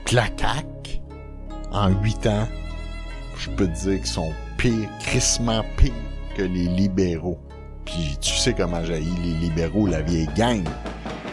Puis la CAQ, en 8 ans, je peux te dire qu'ils sont pires, crissement pires que les libéraux. Puis tu sais comment j'haïs les libéraux, la vieille gang.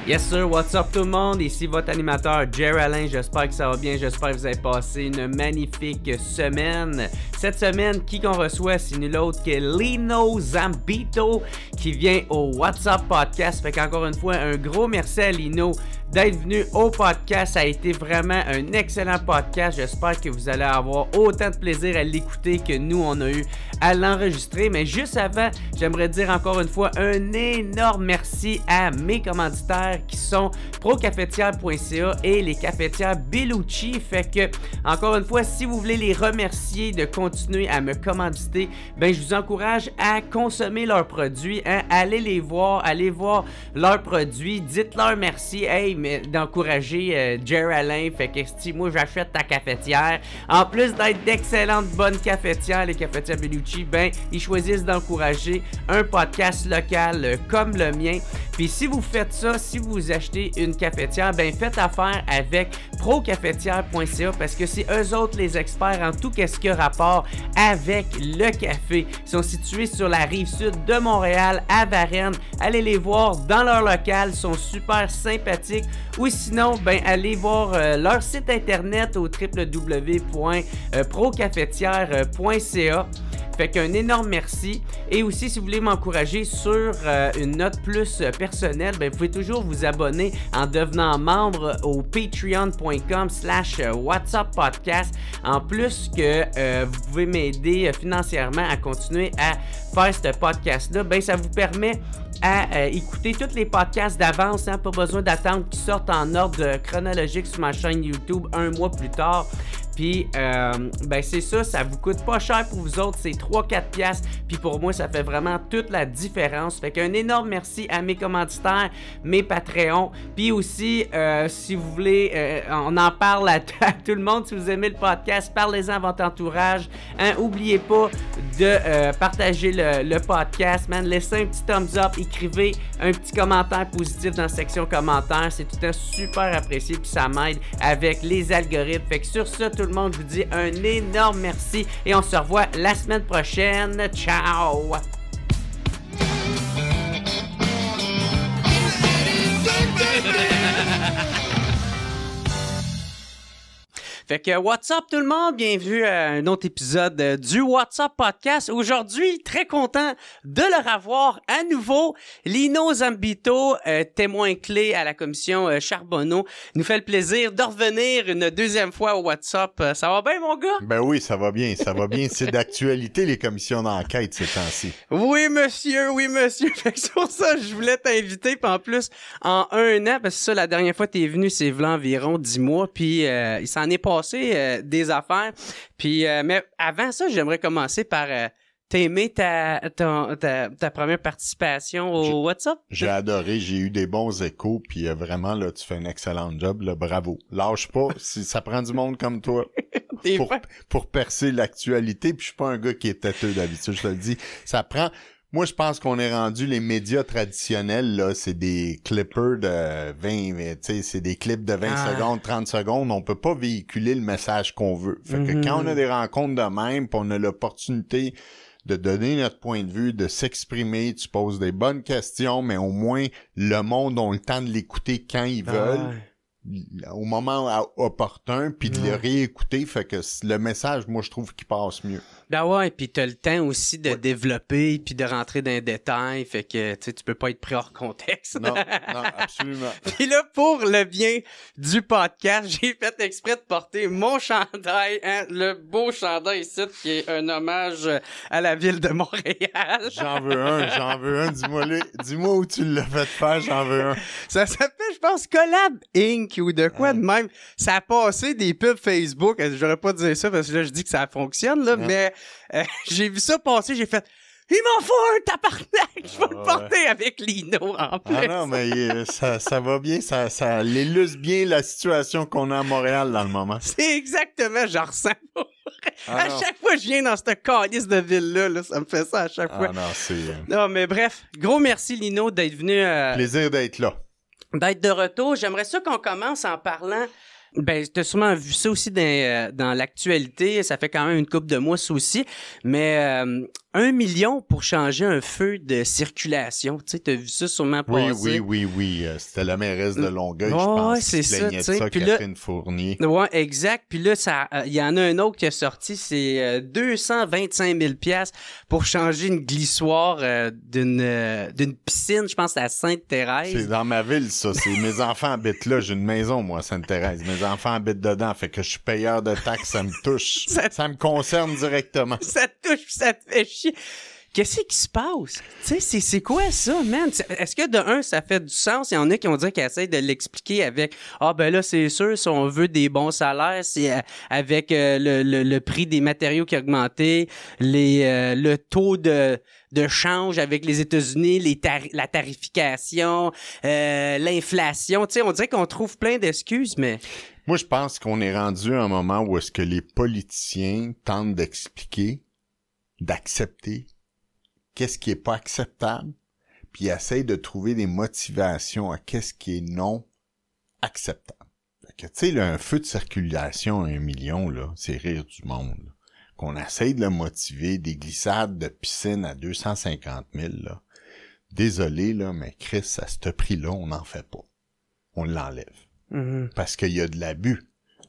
Yes sir, what's up tout le monde? Ici votre animateur Jerry Alain, j'espère que ça va bien, j'espère que vous avez passé une magnifique semaine. Cette semaine, qui qu'on reçoit, c'est nul autre que Lino Zambito qui vient au What's Up Podcast. Fait qu'encore une fois, un gros merci à Lino d'être venu au podcast. Ça a été vraiment un excellent podcast. J'espère que vous allez avoir autant de plaisir à l'écouter que nous, on a eu à l'enregistrer. Mais juste avant, j'aimerais dire encore une fois un énorme merci à mes commanditaires qui sont procafetière.ca et les cafetières Bellucci. Fait que, encore une fois, si vous voulez les remercier de continuer à me commanditer, ben je vous encourage à consommer leurs produits, hein? Allez les voir, allez voir leurs produits, dites-leur merci, hey, mais d'encourager Jerry Alain. Fait que si moi j'achète ta cafetière, en plus d'être d'excellentes bonnes cafetières, les cafetières Bellucci, ben ils choisissent d'encourager un podcast local comme le mien. Puis si vous faites ça, si vous achetez une cafetière, ben faites affaire avec procafetière.ca parce que c'est eux autres les experts en tout ce qui a rapport avec le café. Ils sont situés sur la rive sud de Montréal, à Varennes. Allez les voir dans leur local, ils sont super sympathiques. Ou sinon, ben allez voir leur site internet au www.procafetière.ca. Fait qu'un énorme merci. Et aussi, si vous voulez m'encourager sur une note plus personnelle, ben, vous pouvez toujours vous abonner en devenant membre au patreon.com/whatsappodcast. En plus que vous pouvez m'aider financièrement à continuer à faire ce podcast-là, ben, ça vous permet à écouter tous les podcasts d'avance, hein, pas besoin d'attendre qu'ils sortent en ordre chronologique sur ma chaîne YouTube un mois plus tard. Puis, ben c'est ça, ça vous coûte pas cher pour vous autres, c'est 3-4 piastres. Puis pour moi, ça fait vraiment toute la différence. Fait qu'un énorme merci à mes commanditaires, mes Patreons. Puis aussi, si vous voulez, on en parle à tout le monde. Si vous aimez le podcast, parlez-en à votre entourage. Hein, oubliez pas de partager le podcast, man. Laissez un petit thumbs up, écrivez un petit commentaire positif dans la section commentaires. C'est tout le temps super apprécié, puis ça m'aide avec les algorithmes. Fait que sur ça, tout le monde, je vous dis un énorme merci et on se revoit la semaine prochaine. Ciao! Fait que what's up tout le monde, bienvenue à un autre épisode du What's Up Podcast. Aujourd'hui, très content de le revoir à nouveau. Lino Zambito, témoin clé à la commission Charbonneau, nous fait le plaisir de revenir une deuxième fois au What's Up. Ça va bien mon gars? Ben oui, ça va bien, ça va bien. C'est d'actualité les commissions d'enquête ces temps-ci. Oui monsieur, oui monsieur. Fait que sur ça, je voulais t'inviter, puis en plus, en un an, parce que ça, la dernière fois t'es venu, c'est v'là environ 10 mois, puis il s'en est passé des affaires. Puis, mais avant ça, j'aimerais commencer par t'aimer ta première participation au WhatsApp. J'ai adoré, j'ai eu des bons échos, puis vraiment, là, tu fais un excellent job, là, bravo. Lâche pas, ça prend du monde comme toi pour percer l'actualité, puis je suis pas un gars qui est têteux d'habitude, je te le dis. Ça prend... Moi, je pense qu'on est rendu, les médias traditionnels, là, c'est des clippers de 20, tu sais, c'est des clips de 20 secondes, 30 secondes. On peut pas véhiculer le message qu'on veut. Fait que quand on a des rencontres de même, pis on a l'opportunité de donner notre point de vue, de s'exprimer, tu poses des bonnes questions, mais au moins, le monde a le temps de l'écouter quand ils veulent. Au moment opportun, puis de le réécouter, fait que le message, moi, je trouve qu'il passe mieux. Ben ouais, puis t'as le temps aussi de développer, puis de rentrer dans les détails, fait que tu peux pas être pris hors contexte. Non, absolument. Puis là, pour le bien du podcast, j'ai fait exprès de porter mon chandail, hein, le beau chandail ici, qui est un hommage à la ville de Montréal. J'en veux un, dis-moi où tu l'as fait faire, j'en veux un. Ça s'appelle, je pense, Collab Inc. ou de quoi de même. Ça a passé des pubs Facebook. J'aurais pas dit ça parce que là, je dis que ça fonctionne, là, mais j'ai vu ça passer, j'ai fait « Il m'en faut un tabarnak! Je vais le porter avec Lino en plus! » Ah non, mais ça va bien, ça illustre bien la situation qu'on a à Montréal dans le moment. C'est exactement, je ressens pas. À chaque fois que je viens dans cette calice de ville-là, là, ça me fait ça à chaque fois. Ah non, c'est... Non, mais bref, gros merci Lino d'être venu... Plaisir d'être là. D'être de retour. J'aimerais ça qu'on commence en parlant Ben, t'as sûrement vu ça aussi dans l'actualité. Ça fait quand même une couple de mois, ça aussi. Mais 1 million pour changer un feu de circulation. Tu sais, t'as vu ça sûrement passer. Oui. C'était la mairesse de Longueuil, je pense, qui se plaignait de ça, Catherine Fournier. Ouais, exact. Puis là, il y en a un autre qui a sorti, c'est 225 000 $ pour changer une glissoire d'une piscine, je pense, à Sainte-Thérèse. C'est dans ma ville, ça. Mes enfants habitent là. J'ai une maison, moi, à Sainte-Thérèse. Mes enfants habitent dedans. Fait que je suis payeur de taxes, ça me touche. Ça me concerne directement. Ça te touche, ça te fait chier. Qu'est-ce qui se passe? Tu sais, c'est quoi ça, man? Est-ce que de un, ça fait du sens? Il y en a qui ont dit qu'ils essayent de l'expliquer avec ben là, c'est sûr, si on veut des bons salaires, c'est avec le prix des matériaux qui a augmenté, le taux de change avec les États-Unis, la tarification, l'inflation. Tu sais, on dirait qu'on trouve plein d'excuses, mais... Moi, je pense qu'on est rendu à un moment où est-ce que les politiciens tentent d'expliquer, d'accepter qu'est-ce qui est pas acceptable, puis essayent de trouver des motivations à qu'est-ce qui est non acceptable. Fait que, tu sais, là, un feu de circulation à 1 million, là, c'est rire du monde, là. Qu'on essaye de le motiver, des glissades de piscine à 250 000, là. Désolé, là, mais Chris, à ce prix-là, on n'en fait pas. On l'enlève. Parce qu'il y a de l'abus.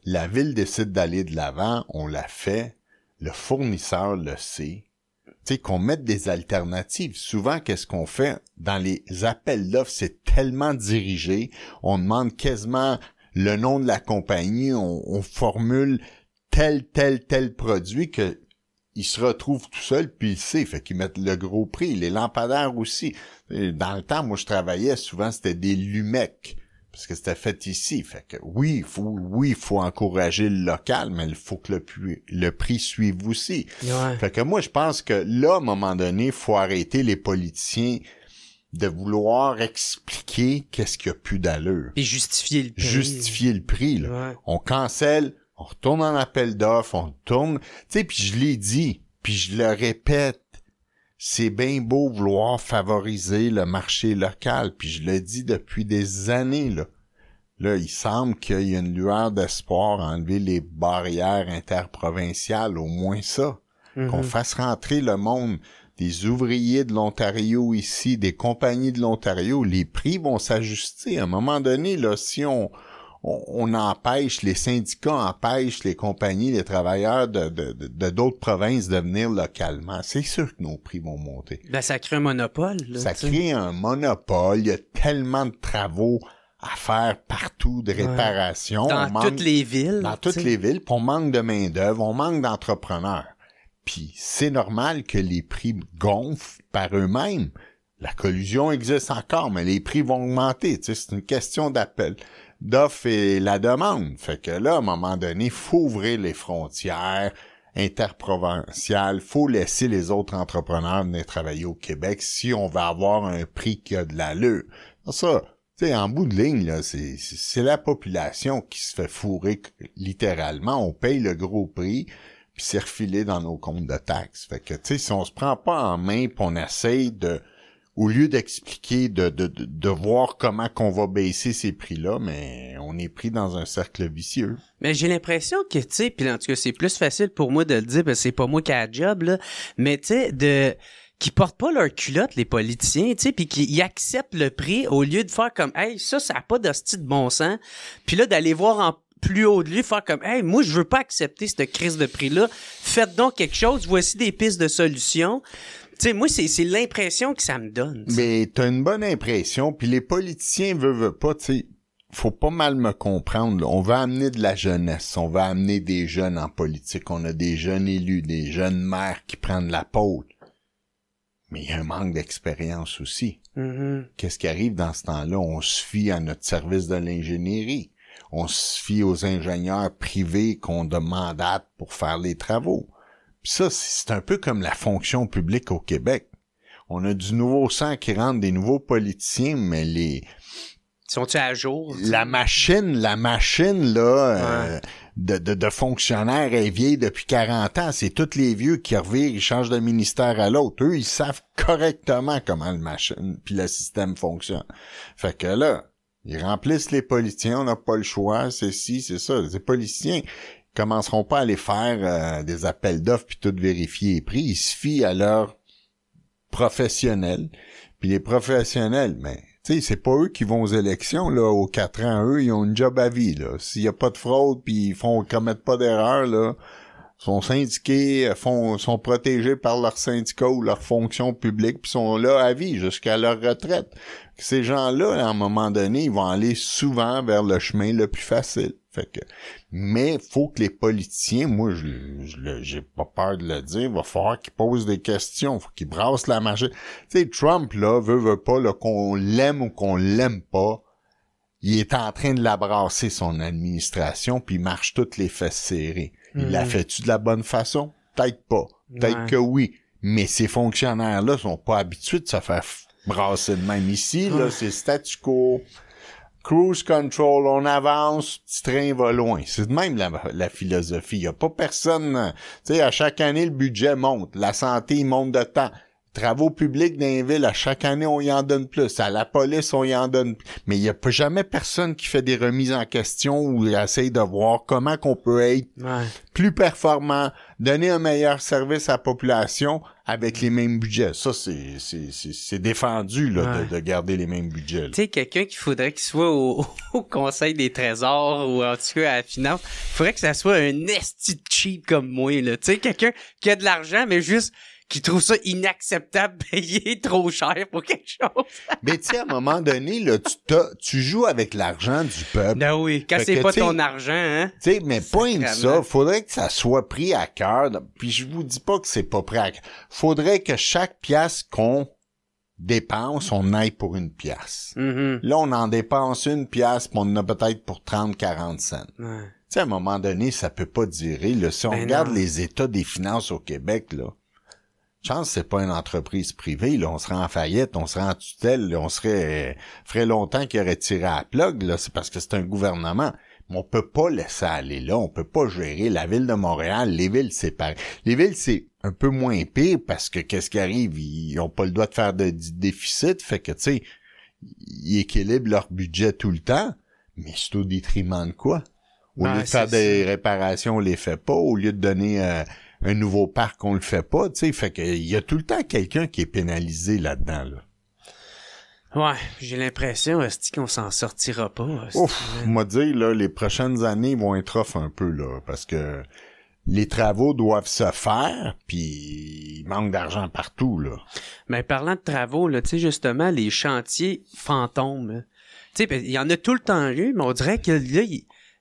La ville décide d'aller de l'avant, on l'a fait, le fournisseur le sait. Tu sais, qu'on mette des alternatives. Souvent, qu'est-ce qu'on fait? Dans les appels d'offres, c'est tellement dirigé, on demande quasiment le nom de la compagnie, on formule tel produit que il se retrouve tout seul, puis il sait, fait qu'ils mettent le gros prix. Les lampadaires aussi. Dans le temps, moi, je travaillais, souvent, c'était des Lumec. Parce que c'était fait ici. Fait que oui, il faut encourager le local, mais il faut que le prix suive aussi. Ouais. Fait que moi, je pense que là, à un moment donné, il faut arrêter les politiciens de vouloir expliquer qu'est-ce qu'il y a plus d'allure. Et justifier le prix. Justifier le prix, là. Ouais. On cancelle, on retourne en appel d'offres, on tourne. Tu sais, puis je l'ai dit, puis je le répète. C'est bien beau vouloir favoriser le marché local, puis je le dis depuis des années, là. Là, il semble qu'il y a une lueur d'espoir à enlever les barrières interprovinciales, au moins ça. Qu'on fasse rentrer le monde, des ouvriers de l'Ontario ici, des compagnies de l'Ontario, les prix vont s'ajuster. À un moment donné, là, si on empêche, les syndicats empêchent les compagnies, les travailleurs de d'autres provinces de venir localement, c'est sûr que nos prix vont monter. Ben, ça crée un monopole, là. Ça crée un monopole. Il y a tellement de travaux à faire partout, de réparation. Dans toutes les villes. Dans toutes les villes. Puis on manque de main-d'œuvre, on manque d'entrepreneurs. Puis c'est normal que les prix gonflent par eux-mêmes. La collusion existe encore, mais les prix vont augmenter. Tu sais, c'est une question d'offre et la demande. Fait que là, à un moment donné, faut ouvrir les frontières interprovinciales, faut laisser les autres entrepreneurs venir travailler au Québec si on veut avoir un prix qui a de l'allure. Ça, tu sais, en bout de ligne, là, c'est la population qui se fait fourrer littéralement. On paye le gros prix, puis c'est refilé dans nos comptes de taxes. Fait que, tu sais, si on se prend pas en main, puis on essaye au lieu d'expliquer, de voir comment qu'on va baisser ces prix-là, mais on est pris dans un cercle vicieux. Mais j'ai l'impression que, tu sais, puis en tout cas, c'est plus facile pour moi de le dire, parce que c'est pas moi qui ai la job, là, mais tu sais, qui portent pas leur culotte, les politiciens, tu sais, puis qui acceptent le prix au lieu de faire comme, hey, ça a pas d'hostie de bon sens, puis là, d'aller voir en plus haut de lui, faire comme, hey, moi, je veux pas accepter cette crise de prix-là, faites donc quelque chose, voici des pistes de solutions. Tu sais, moi, c'est l'impression que ça me donne. T'sais. Mais t'as une bonne impression, puis les politiciens veulent pas, tu sais, faut pas mal me comprendre, là. On va amener de la jeunesse, on va amener des jeunes en politique, on a des jeunes élus, des jeunes maires qui prennent la pôle. Mais il y a un manque d'expérience aussi. Qu'est-ce qui arrive dans ce temps-là? On se fie à notre service de l'ingénierie. On se fie aux ingénieurs privés qu'on mandate pour faire les travaux. Puis ça, c'est un peu comme la fonction publique au Québec. On a du nouveau sang qui rentre, des nouveaux politiciens, mais sont-ils à jour? La machine, là, de fonctionnaires est vieille depuis 40 ans. C'est tous les vieux qui revirent, ils changent de ministère à l'autre. Eux, ils savent correctement comment le système fonctionne. Fait que là, Ils remplissent les politiciens, on n'a pas le choix, c'est ça. Les politiciens commenceront pas à aller faire des appels d'offres puis tout vérifier les prix. Ils se fient à leurs professionnels. Puis les professionnels, mais tu sais, c'est pas eux qui vont aux élections, là, aux 4 ans. Eux, ils ont une job à vie, là. S'il y a pas de fraude puis ils commettent pas d'erreur, là, sont syndiqués, sont protégés par leur syndicat ou leur fonction publique, puis sont là à vie jusqu'à leur retraite. Ces gens-là, à un moment donné, ils vont aller souvent vers le chemin le plus facile. Fait que, mais faut que les politiciens, moi, j'ai pas peur de le dire, va falloir qu'ils posent des questions, faut qu'ils brassent la machine. Tu sais, Trump, là, veut pas, là, qu'on l'aime ou qu'on l'aime pas, il est en train de la brasser, son administration, puis il marche toutes les fesses serrées. Il l'a fait-tu de la bonne façon? Peut-être pas. Peut-être que oui. Mais ces fonctionnaires-là sont pas habitués de se faire brasser de même. Ici, là, c'est statu quo. Cruise control, on avance, petit train va loin. C'est de même la philosophie. Il y a pas personne... Tu sais, à chaque année, le budget monte. La santé, il monte de temps. Travaux publics dans les villes, à chaque année, on y en donne plus. À la police, on y en donne plus. Mais il y a pas jamais personne qui fait des remises en question ou essaye de voir comment qu'on peut être plus performant, donner un meilleur service à la population avec les mêmes budgets. Ça, c'est défendu, là, de garder les mêmes budgets. Tu sais, quelqu'un qu'il faudrait qu'il soit au Conseil des Trésors ou en tout cas à la finance, il faudrait que ça soit un esti cheap comme moi, là. Tu sais, quelqu'un qui a de l'argent, mais juste qui trouve ça inacceptable de payer trop cher pour quelque chose. Mais tu sais, à un moment donné, là, tu joues avec l'argent du peuple. Ben oui, quand c'est pas ton argent, hein. Tu sais, mais point de ça, faudrait que ça soit pris à cœur. Puis je vous dis pas que c'est pas pris à cœur. Faudrait que chaque pièce qu'on dépense, on aille pour une pièce. Là, on en dépense une pièce, puis on en a peut-être pour 30-40 cents. Tu sais, à un moment donné, ça peut pas durer, là. Si on regarde les états des finances au Québec, là, chance, c'est pas une entreprise privée, là, on serait en faillite, on serait en tutelle, là, ferait longtemps qu'il aurait tiré à la plug, là, c'est parce que c'est un gouvernement. Mais on peut pas laisser aller là, on peut pas gérer la ville de Montréal, les villes, c'est pareil. Les villes, c'est un peu moins pire parce que qu'est-ce qui arrive, ils ont pas le droit de faire du déficit, fait que, tu sais, ils équilibrent leur budget tout le temps, mais c'est au détriment de quoi? Au lieu de faire des réparations, on les fait pas, au lieu de donner un nouveau parc, on le fait pas, tu sais, fait que il y a tout le temps quelqu'un qui est pénalisé là-dedans, là. Ouais, j'ai l'impression, qu'on s'en sortira pas. Moi dire, là, les prochaines années vont être off un peu, là, parce que les travaux doivent se faire, puis il manque d'argent partout, là. Mais parlant de travaux, là, tu sais, justement, les chantiers fantômes, tu sais, il y en a tout le temps eu, mais on dirait que là,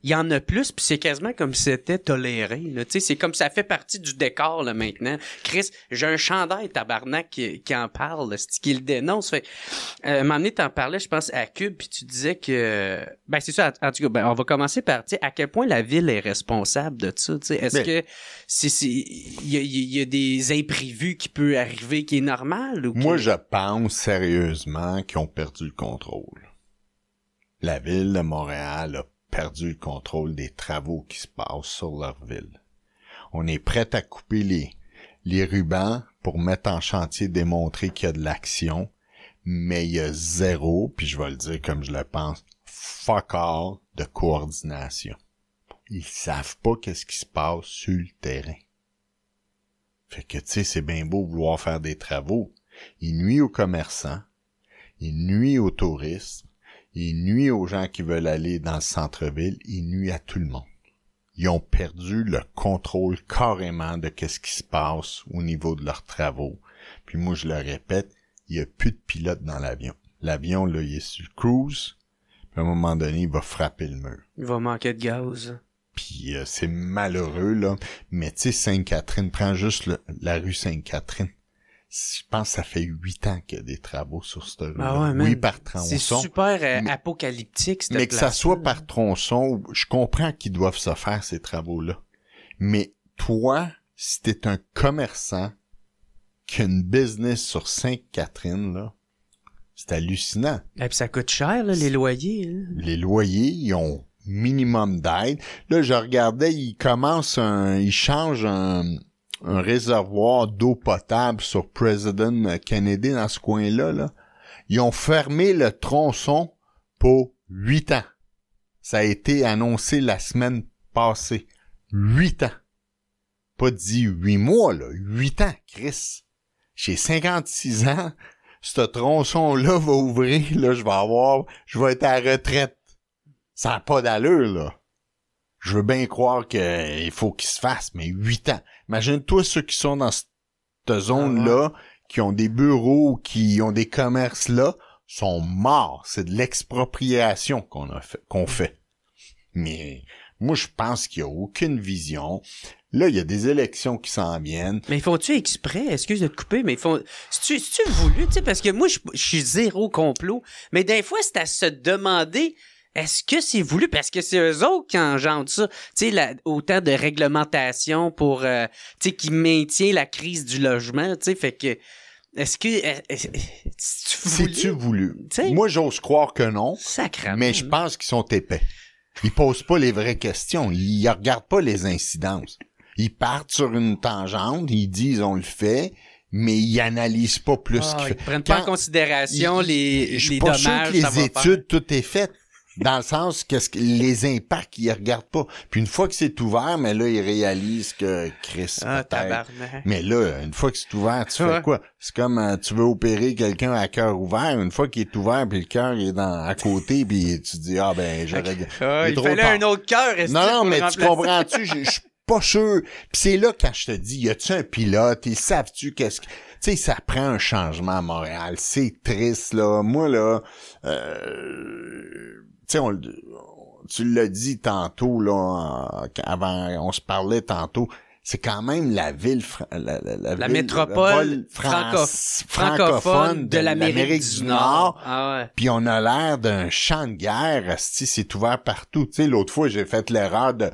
il y en a plus, puis c'est quasiment comme si c'était toléré, là. Tu sais, c'est comme ça fait partie du décor, là, maintenant. Chris, j'ai un chandail tabarnak qui en parle, c'est qui le dénonce. Fait, un moment donné, t'en parlais, je pense, à Cube, puis tu disais que... Ben, c'est ça, en tout cas, ben, on va commencer par, tu sais, à quel point la ville est responsable de ça, tu sais. Est-ce que il y a des imprévus qui peuvent arriver, qui est normal, ou Moi, je pense sérieusement qu'ils ont perdu le contrôle. La ville de Montréal a perdu le contrôle des travaux qui se passent sur leur ville. On est prêt à couper les rubans pour mettre en chantier, démontrer qu'il y a de l'action, mais il y a zéro, puis je vais le dire comme je le pense, fuck all de coordination. Ils savent pas qu'est-ce qui se passe sur le terrain. Fait que, tu sais, c'est bien beau vouloir faire des travaux. Ils nuisent aux commerçants, ils nuisent aux touristes, ils nuisent aux gens qui veulent aller dans le centre-ville, ils nuisent à tout le monde. Ils ont perdu le contrôle carrément de qu'est-ce qui se passe au niveau de leurs travaux. Puis moi, je le répète, il y a plus de pilote dans l'avion. L'avion, là, il est sur le cruise, puis à un moment donné, il va frapper le mur. Il va manquer de gaz. Puis c'est malheureux, là. Mais tu sais, Sainte-Catherine, prends juste la rue Sainte-Catherine. Je pense que ça fait 8 ans qu'il y a des travaux sur cette rue. Oui, par tronçon. C'est super apocalyptique, cette mais que ça soit par tronçon, je comprends qu'ils doivent se faire, ces travaux-là. Mais toi, si t'es un commerçant qui a une business sur Sainte-Catherine, là, c'est hallucinant. Et puis ça coûte cher, là, les loyers. Hein? Les loyers, ils ont minimum d'aide. Là, je regardais, ils changent un réservoir d'eau potable sur President Kennedy dans ce coin-là, là. Ils ont fermé le tronçon pour 8 ans. Ça a été annoncé la semaine passée. 8 ans. Pas dit 8 mois, là. 8 ans, Chris. J'ai 56 ans. Ce tronçon-là va ouvrir, là, je vais être à la retraite. Ça n'a pas d'allure, là. Je veux bien croire qu'il faut qu'il se fasse, mais 8 ans. Imagine-toi ceux qui sont dans cette zone-là, qui ont des bureaux, qui ont des commerces là, sont morts. C'est de l'expropriation qu'on fait. Mais moi, je pense qu'il n'y a aucune vision. Là, il y a des élections qui s'en viennent. Mais font-tu exprès? Excuse de te couper, mais c'est-tu voulu? Tu sais, parce que moi, je suis zéro complot. Mais des fois, c'est à se demander, est-ce que c'est voulu? Parce que c'est eux autres qui engendrent ça. Tu sais, autant de réglementation pour, tu sais, qui maintient la crise du logement, tu sais, fait que, est-ce que, c'est-tu voulu? T'sais? Moi, j'ose croire que non. Sacrément. Mais je pense qu'ils sont épais. Ils posent pas les vraies questions. Ils regardent pas les incidences. Ils partent sur une tangente, ils disent on le fait, mais ils analysent pas plus qu'ils ils prennent pas en considération les je suis dommages. pas sûr que les études, tout est fait. Dans le sens que les impacts, ils regardent pas. Puis une fois que c'est ouvert, mais là, ils réalisent que Chris, peut-être. Mais là, une fois que c'est ouvert, tu fais quoi? C'est comme tu veux opérer quelqu'un à cœur ouvert. Une fois qu'il est ouvert, puis le cœur est à côté, puis tu dis j'aurais... il fallait un autre cœur. Non, mais tu comprends-tu? Je suis pas sûr. Puis c'est là quand je te dis, y a-tu un pilote? Ils savent-tu qu'est-ce que... Tu sais, ça prend un changement à Montréal. C'est triste, là. Moi, là... tu sais, tu l'as dit tantôt, là, avant, on se parlait tantôt, c'est quand même la ville, la métropole francophone de l'Amérique du Nord. Ah ouais. Puis on a l'air d'un champ de guerre, c'est ouvert partout. Tu sais, l'autre fois, j'ai fait l'erreur de,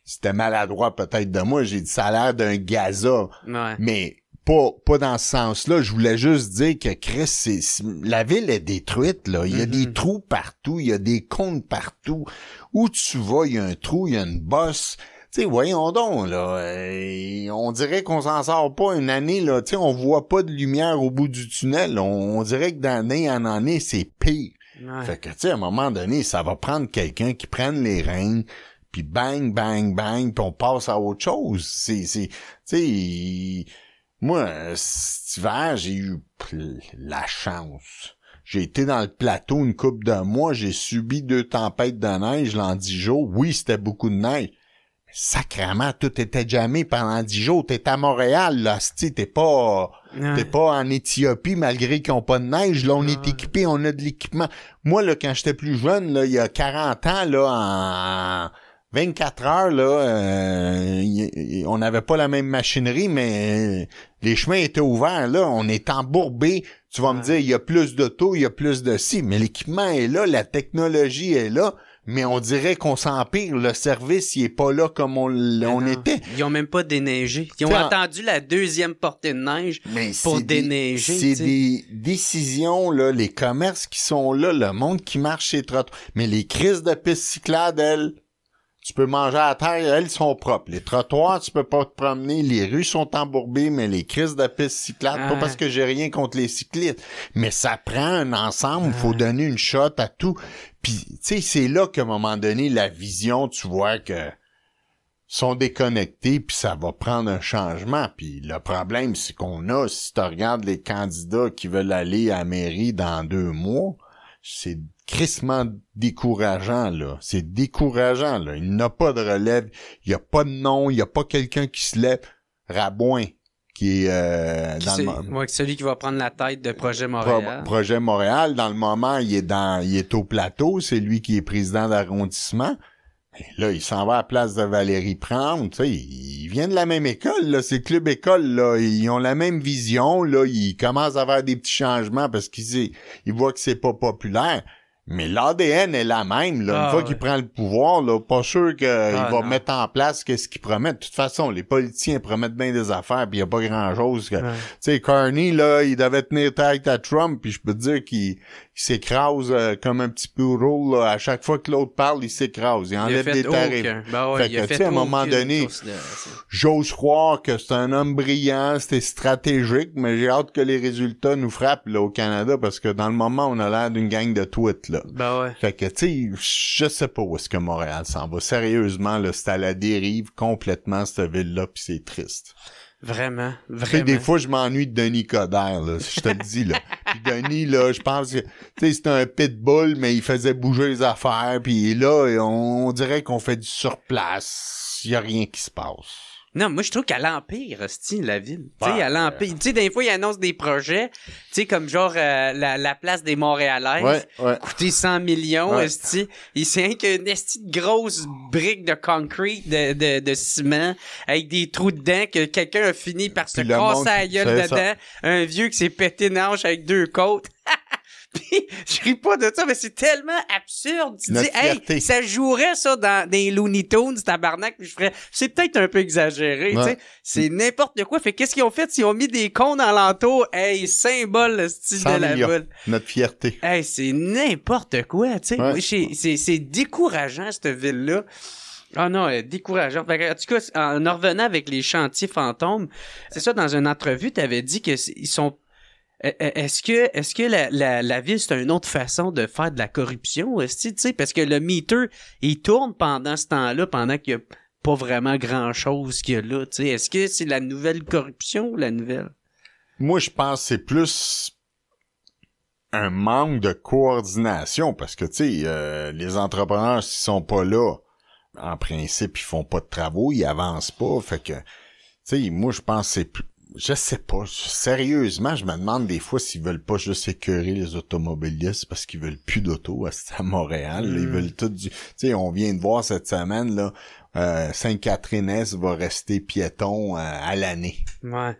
c'était maladroit peut-être de moi, j'ai dit ça a l'air d'un Gaza. Ouais. Mais pas dans ce sens-là. Je voulais juste dire que Chris, la ville est détruite, là. Il y a des trous partout, il y a des comptes partout. Où tu vas, il y a un trou, il y a une bosse. Tu sais, voyons donc, là. On dirait qu'on s'en sort pas une année, là. Tu sais, on voit pas de lumière au bout du tunnel. On dirait que d'année en année, c'est pire. Ouais. Fait que, tu sais, à un moment donné, ça va prendre quelqu'un qui prenne les rênes, puis bang, bang, bang, puis on passe à autre chose. Tu sais... Moi, cet hiver, j'ai eu la chance. J'ai été dans le plateau une couple de mois, j'ai subi 2 tempêtes de neige en 10 jours. Oui, c'était beaucoup de neige. Mais sacrément, tout était jamais pendant 10 jours. T'es à Montréal, là, t'es pas en Éthiopie malgré qu'ils ont pas de neige. Là, on est équipés, on a de l'équipement. Moi, là, quand j'étais plus jeune, là, il y a 40 ans, là, en 24 heures, là, on n'avait pas la même machinerie, mais les chemins étaient ouverts, là. On est embourbé. Tu vas me dire, il y a plus d'auto, il y a plus de ci, mais l'équipement est là, la technologie est là, mais on dirait qu'on s'empire. Le service, il est pas là comme on était. Ils ont même pas déneigé. Ils ont attendu la 2e portée de neige pour déneiger. C'est des décisions, là, les commerces qui sont là, le monde qui marche sur les trottoirs. Mais les crises de pistes cyclables, elles... Tu peux manger à terre, elles sont propres. Les trottoirs, tu peux pas te promener. Les rues sont embourbées, mais les crises de pistes cyclables, pas parce que j'ai rien contre les cyclistes, mais ça prend un ensemble, faut donner une shot à tout. Puis, tu sais, c'est là qu'à un moment donné, la vision, tu vois que sont déconnectés, puis ça va prendre un changement. Puis le problème, c'est qu'on a, si tu regardes les candidats qui veulent aller à la mairie dans 2 mois, c'est crissement décourageant, là. C'est décourageant, là. Il n'a pas de relève, il n'y a pas de nom, il n'y a pas quelqu'un qui se lève. Rabouin, qui est celui qui va prendre la tête de Projet Montréal. Projet Montréal, dans le moment, il est au plateau, c'est lui qui est président d'arrondissement. Et là, il s'en va à la place de Valérie Plante, tu sais, il vient de la même école, là, c'est Club École, là, ils ont la même vision, là, ils commencent à faire des petits changements parce qu'ils voient que c'est pas populaire. Mais l'ADN est la même, là. Une fois qu'il prend le pouvoir, là, pas sûr qu'il va mettre en place ce qu'il promet. De toute façon, les politiciens promettent bien des affaires, puis il y a pas grand-chose que... Tu sais, Carney, là, il devait tenir tête à Trump, puis je peux te dire qu'il s'écrase comme un petit poodle, là. À chaque fois que l'autre parle, il s'écrase. Il enlève des tarifs. Fait que, tu sais, à un moment donné, j'ose croire que c'est un homme brillant, c'était stratégique, mais j'ai hâte que les résultats nous frappent, là, au Canada, parce que dans le moment, on a l'air d'une gang de tweets, là. là. Ben ouais. Fait que, tu sais, je sais pas où est-ce que Montréal s'en va. Sérieusement, là, c'est à la dérive complètement, cette ville-là, pis c'est triste. Vraiment, Tu sais, vraiment. des fois, je m'ennuie de Denis Coderre, là, je te le dis, là. Puis Denis, là, je pense que, tu sais, c'était un pitbull, mais il faisait bouger les affaires, puis là, on dirait qu'on fait du surplace. Il y a rien qui se passe. Non, moi, je trouve qu'à l'Empire, hostie, la ville. Tu sais, à l'Empire. Tu sais, des fois, ils annoncent des projets, tu sais, comme genre la place des Montréalaises. Ouais. Coûter 100 millions, Ouais. hostie. Il c'est rien qu'une esti de grosse brique de concrete, de ciment, avec des trous dedans, que quelqu'un a fini par se Puis le casser monde, la gueule c'est dedans. ça. Un vieux qui s'est pété une hanche avec 2 côtes. Puis, je ris pas de ça, mais c'est tellement absurde. Tu Notre dis, hey, fierté. ça jouerait ça dans des Looney Tunes, tabarnak, puis je ferais, c'est peut-être un peu exagéré, tu sais. C'est n'importe quoi. Fait qu'est-ce qu'ils ont fait? Ils ont mis des cônes alentour. Hey, symbole, le style 100 de la millions. boule. Notre fierté. Hey, c'est n'importe quoi, tu sais. Ouais. Moi, c'est décourageant, cette ville-là. Ah non, décourageant. Fait que, en tout cas, en revenant avec les chantiers fantômes, c'est ça, dans une entrevue, t'avais dit que ils sont est-ce que la ville, c'est une autre façon de faire de la corruption? Tu sais, parce que le meter, il tourne pendant ce temps-là, pendant qu'il n'y a pas vraiment grand-chose qu'il y a là. Tu sais, est-ce que c'est la nouvelle corruption ou la nouvelle? Moi, je pense que c'est plus un manque de coordination parce que, tu sais, les entrepreneurs, s'ils sont pas là, en principe, ils font pas de travaux, ils avancent pas. Fait que, tu sais, moi, je pense que c'est plus... Je sais pas. Sérieusement, je me demande des fois s'ils veulent pas juste écœurer les automobilistes parce qu'ils veulent plus d'auto à Montréal. Là, ils veulent tout du... Tu sais, on vient de voir cette semaine, là, Sainte-Catherine-Est va rester piéton à l'année. Ouais.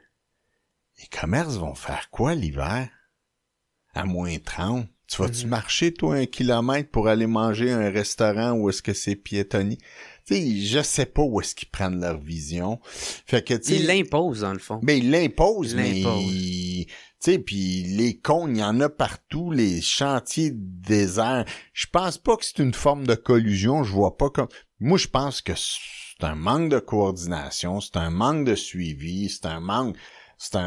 Les commerces vont faire quoi l'hiver? À moins 30. Tu vas-tu marcher, toi, 1 kilomètre pour aller manger à un restaurant où est-ce que c'est piétonnier? Tu sais, je sais pas où est-ce qu'ils prennent leur vision. Fait que, tu sais... Ils l'imposent, dans le fond. Mais ils l'imposent, mais... Tu sais, puis les cônes, il y en a partout, les chantiers déserts. Je pense pas que c'est une forme de collusion, je vois pas comme... Moi, je pense que c'est un manque de coordination, c'est un manque de suivi, c'est un manque... Tu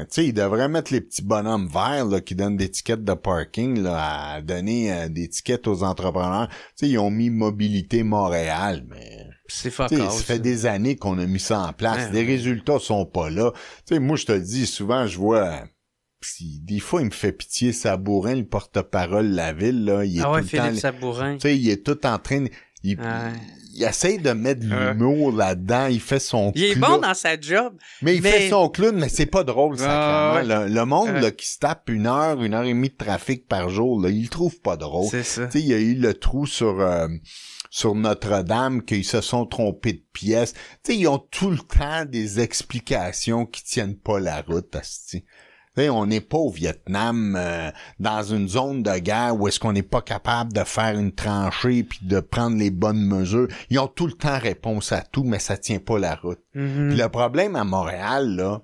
sais, ils devraient mettre les petits bonhommes verts là, qui donnent des tickets de parking là, à donner des tickets aux entrepreneurs. Tu sais, ils ont mis Mobilité Montréal, mais c'est fuck ça all, fait des années qu'on a mis ça en place. Ouais, les résultats sont pas là. Tu sais, moi, je te le dis, souvent, je vois... des fois, il me fait pitié, Sabourin, le porte-parole de la ville, là. Il est tout le Philippe temps... Sabourin. Tu sais, il est tout en train... Il essaye de mettre de l'humour là-dedans, il fait son Il est bon dans sa job. Mais il fait son clown, mais c'est pas drôle, sacrément. Ouais. Le monde là, qui se tape 1 heure et demie de trafic par jour, là, il le trouve pas drôle. C'est ça. Tu sais, il y a eu le trou sur Notre-Dame, qu'ils se sont trompés de pièces. Tu sais, ils ont tout le temps des explications qui tiennent pas la route, asti. T'sais, on n'est pas au Vietnam dans une zone de guerre où est-ce qu'on n'est pas capable de faire une tranchée puis de prendre les bonnes mesures. Ils ont tout le temps réponse à tout, mais ça tient pas la route. Mm-hmm. Puis le problème à Montréal, là,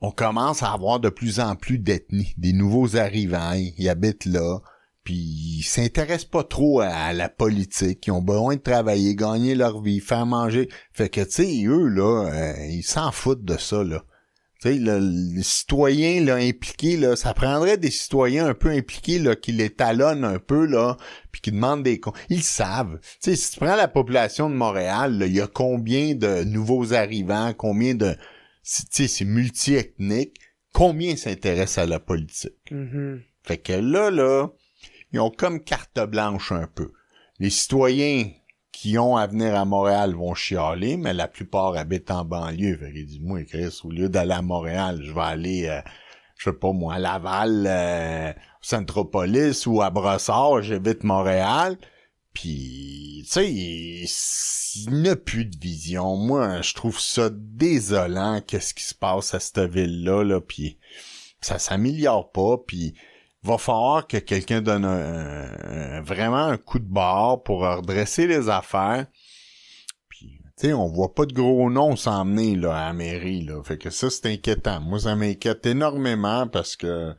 on commence à avoir de plus en plus d'ethnies, des nouveaux arrivants, ils habitent là, puis ils s'intéressent pas trop à la politique, ils ont besoin de travailler, gagner leur vie, faire manger. Fait que, tu sais, eux, là, ils s'en foutent de ça, là. Tu sais, les citoyens là, impliqués, là, ça prendrait des citoyens un peu impliqués là, qui les talonnent un peu, là, puis qui demandent des comptes. Ils savent. Tu sais, si tu prends la population de Montréal, il y a combien de nouveaux arrivants, combien de... Tu sais, c'est multi-ethnique. Combien s'intéressent à la politique? Mm-hmm. Fait que là, ils ont comme carte blanche un peu. Les citoyens qui ont à venir à Montréal vont chialer, mais la plupart habitent en banlieue. Fait qu'il dit, moi, Chris, au lieu d'aller à Montréal, je vais aller, je sais pas moi, à Laval, Centropolis ou à Brossard, j'habite Montréal. Puis, tu sais, il n'y a plus de vision. Moi, je trouve ça désolant, qu'est-ce qui se passe à cette ville-là, là, puis ça s'améliore pas, puis va falloir que quelqu'un donne vraiment un coup de barre pour redresser les affaires. Puis, tu sais, on voit pas de gros noms s'emmener là à la mairie, là. Fait que ça, c'est inquiétant. Moi, ça m'inquiète énormément parce que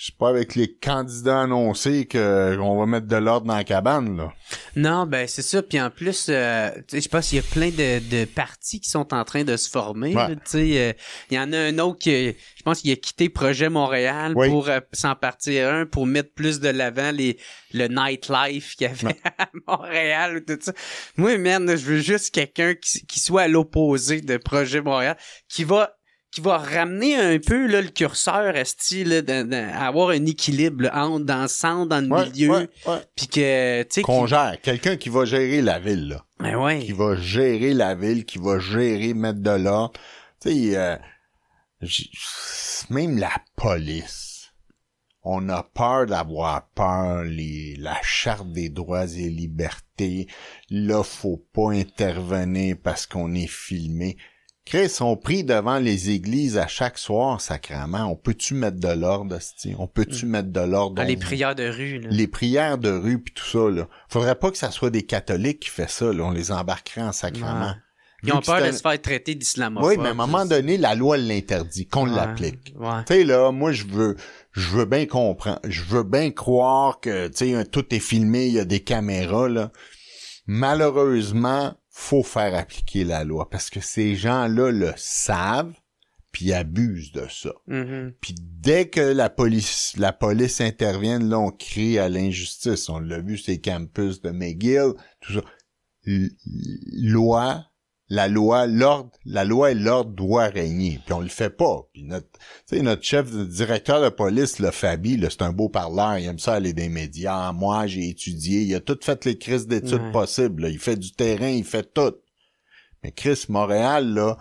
C'est pas avec les candidats annoncés qu'on va mettre de l'ordre dans la cabane, là. Non, ben c'est ça. Puis en plus, tu sais, je pense qu'il y a plein de partis qui sont en train de se former. Ouais. Tu sais, il y en a un autre qui, je pense qu'il a quitté Projet Montréal pour s'en partir un pour mettre plus de l'avant le nightlife qu'il y avait à Montréal ou tout ça. Moi, man, je veux juste quelqu'un qui soit à l'opposé de Projet Montréal, qui va ramener un peu là, le curseur esti là, avoir un équilibre là, entre dans le centre, dans le milieu, puis que tu sais qu'on gère quelqu'un qui va gérer la ville là. Ben ouais. Qui va gérer la ville, qui va gérer mettre de l'ordre. Tu sais même la police. On a peur d'avoir peur, la charte des droits et libertés. Là, faut pas intervenir parce qu'on est filmé. Chris, on prie devant les églises à chaque soir, sacrément. On peut-tu mettre de l'ordre, c'ti? On peut-tu mettre de l'ordre? Les prières de rue, là. Les prières de rue pis tout ça, là. Faudrait pas que ça soit des catholiques qui fait ça, là. On les embarquerait en sacrément. Ouais. Ils ont peur de se faire traiter d'islamophobe. Oui, mais à un moment donné, la loi l'interdit, qu'on l'applique. Ouais. Tu sais, là, moi, je veux bien comprendre. Je veux bien croire que, tu sais, tout est filmé, il y a des caméras, là. Malheureusement, faut faire appliquer la loi parce que ces gens-là le savent puis abusent de ça. Mm-hmm. Puis dès que la police intervient, là, on crie à l'injustice. On l'a vu sur les campus de McGill, tout ça. La loi et l'ordre doit régner. Puis on le fait pas. Puis notre chef de directeur de police, le Fabi, là, c'est un beau parleur. Il aime ça aller des médias. Moi, j'ai étudié. Il a tout fait les crises d'études possibles. Là. Il fait du terrain, il fait tout. Mais Chris, Montréal, là,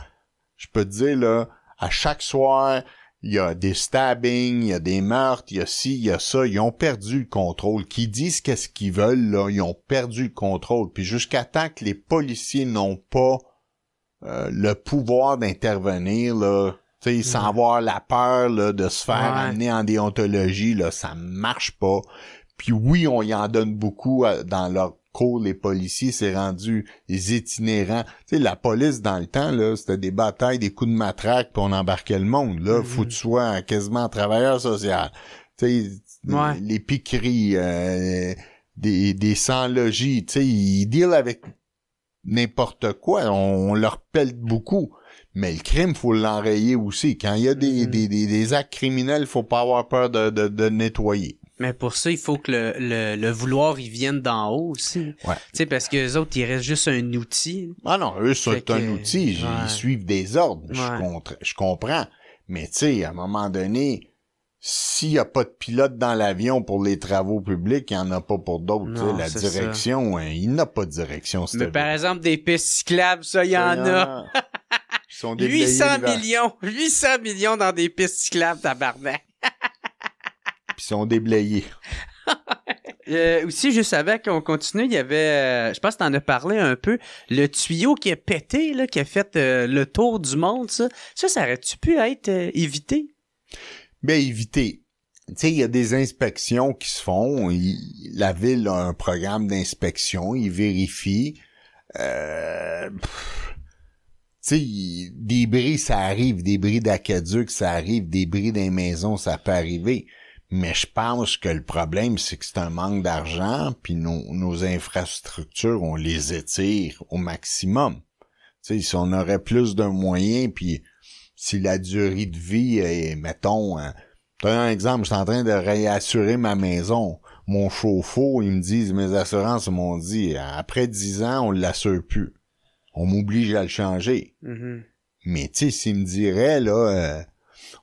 je peux te dire, là, à chaque soir, il y a des stabbings, il y a des meurtres, il y a ci, il y a ça. Ils ont perdu le contrôle. Qui disent qu'est-ce qu'ils veulent, là, ils ont perdu le contrôle. Puis jusqu'à temps que les policiers n'ont pas le pouvoir d'intervenir, là, tu sais, sans avoir la peur, là, de se faire amener en déontologie, là, ça marche pas. Puis oui, on y en donne beaucoup dans leur cours, les policiers, c'est rendu les itinérants. Tu sais, la police, dans le temps, là, c'était des batailles, des coups de matraque, puis on embarquait le monde, là. Faut que tu sois quasiment travailleur social. Tu sais, les piqueries, des sans-logis, tu sais, ils dealent avec n'importe quoi, on leur pèle beaucoup. Mais le crime, faut l'enrayer aussi. Quand il y a des actes criminels, faut pas avoir peur de nettoyer. Mais pour ça, il faut que le vouloir, il vienne d'en haut aussi. Ouais. Tu sais, parce que les autres, ils restent juste un outil. Ah non, eux, c'est un outil. Ils suivent des ordres. Je comprends. Mais tu sais, à un moment donné, s'il y a pas de pilote dans l'avion pour les travaux publics, il y en a pas pour d'autres. La direction, il n'a pas de direction. Mais par exemple, des pistes cyclables, ça, il y en a. Ils sont 800 millions dans des pistes cyclables, tabarnak. Puis ils sont déblayés. Aussi, juste avant qu'on continue, il y avait, je pense que t'en as parlé un peu, le tuyau qui a pété, là, qui a fait le tour du monde, ça aurait-tu pu être évité? Ben, éviter. Tu sais, il y a des inspections qui se font. La ville a un programme d'inspection. Ils vérifient. Tu sais, des bris, ça arrive. Des bris d'aqueduc, ça arrive. Des bris des maisons, ça peut arriver. Mais je pense que le problème, c'est que c'est un manque d'argent, puis nos infrastructures, on les étire au maximum. Tu sais, si on aurait plus de moyens, puis si la durée de vie est, mettons, t'as un exemple, je suis en train de réassurer ma maison. Mon chauffe-eau, ils me disent, mes assurances m'ont dit, après 10 ans, on l'assure plus. On m'oblige à le changer. Mm-hmm. Mais tu sais, s'ils me diraient, là,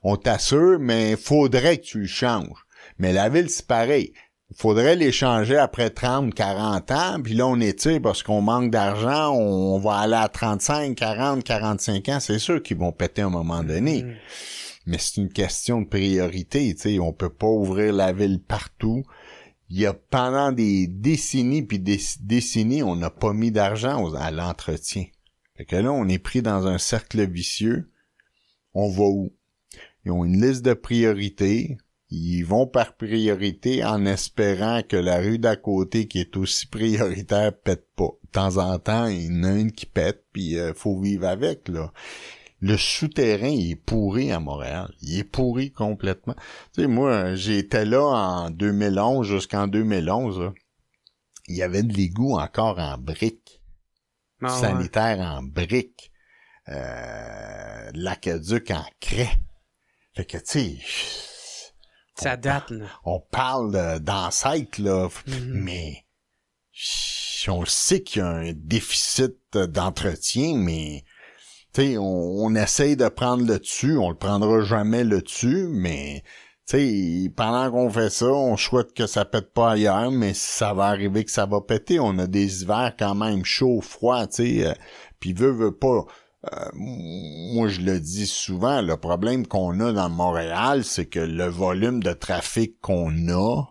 on t'assure, mais faudrait que tu le changes. Mais la ville, c'est pareil. Il faudrait les changer après 30, 40 ans, puis là, on étire parce qu'on manque d'argent, on va aller à 35, 40, 45 ans. C'est sûr qu'ils vont péter à un moment donné. Mm-hmm. Mais c'est une question de priorité, tu sais. On peut pas ouvrir la ville partout. Il y a pendant des décennies puis des décennies, on n'a pas mis d'argent à l'entretien. Fait que là, on est pris dans un cercle vicieux. On va où? Ils ont une liste de priorités. Ils vont par priorité en espérant que la rue d'à côté, qui est aussi prioritaire, pète pas. De temps en temps, il y en a une qui pète, puis faut vivre avec, là. Le souterrain, il est pourri à Montréal. Il est pourri complètement. Tu sais, moi, j'étais là en 2011, jusqu'en 2011, là. Il y avait de l'égout encore en briques. Sanitaire en briques. L'aqueduc en craie. Fait que, tu sais... Ça date, là. On parle d'ancêtre, là, mais... On sait qu'il y a un déficit d'entretien, mais... Tu sais, on essaye de prendre le dessus, on le prendra jamais le dessus, mais... Tu sais, pendant qu'on fait ça, on souhaite que ça pète pas ailleurs, mais ça va arriver que ça va péter. On a des hivers quand même chauds, froids, tu sais, puis veut pas... moi, je le dis souvent, le problème qu'on a dans Montréal, c'est que le volume de trafic qu'on a,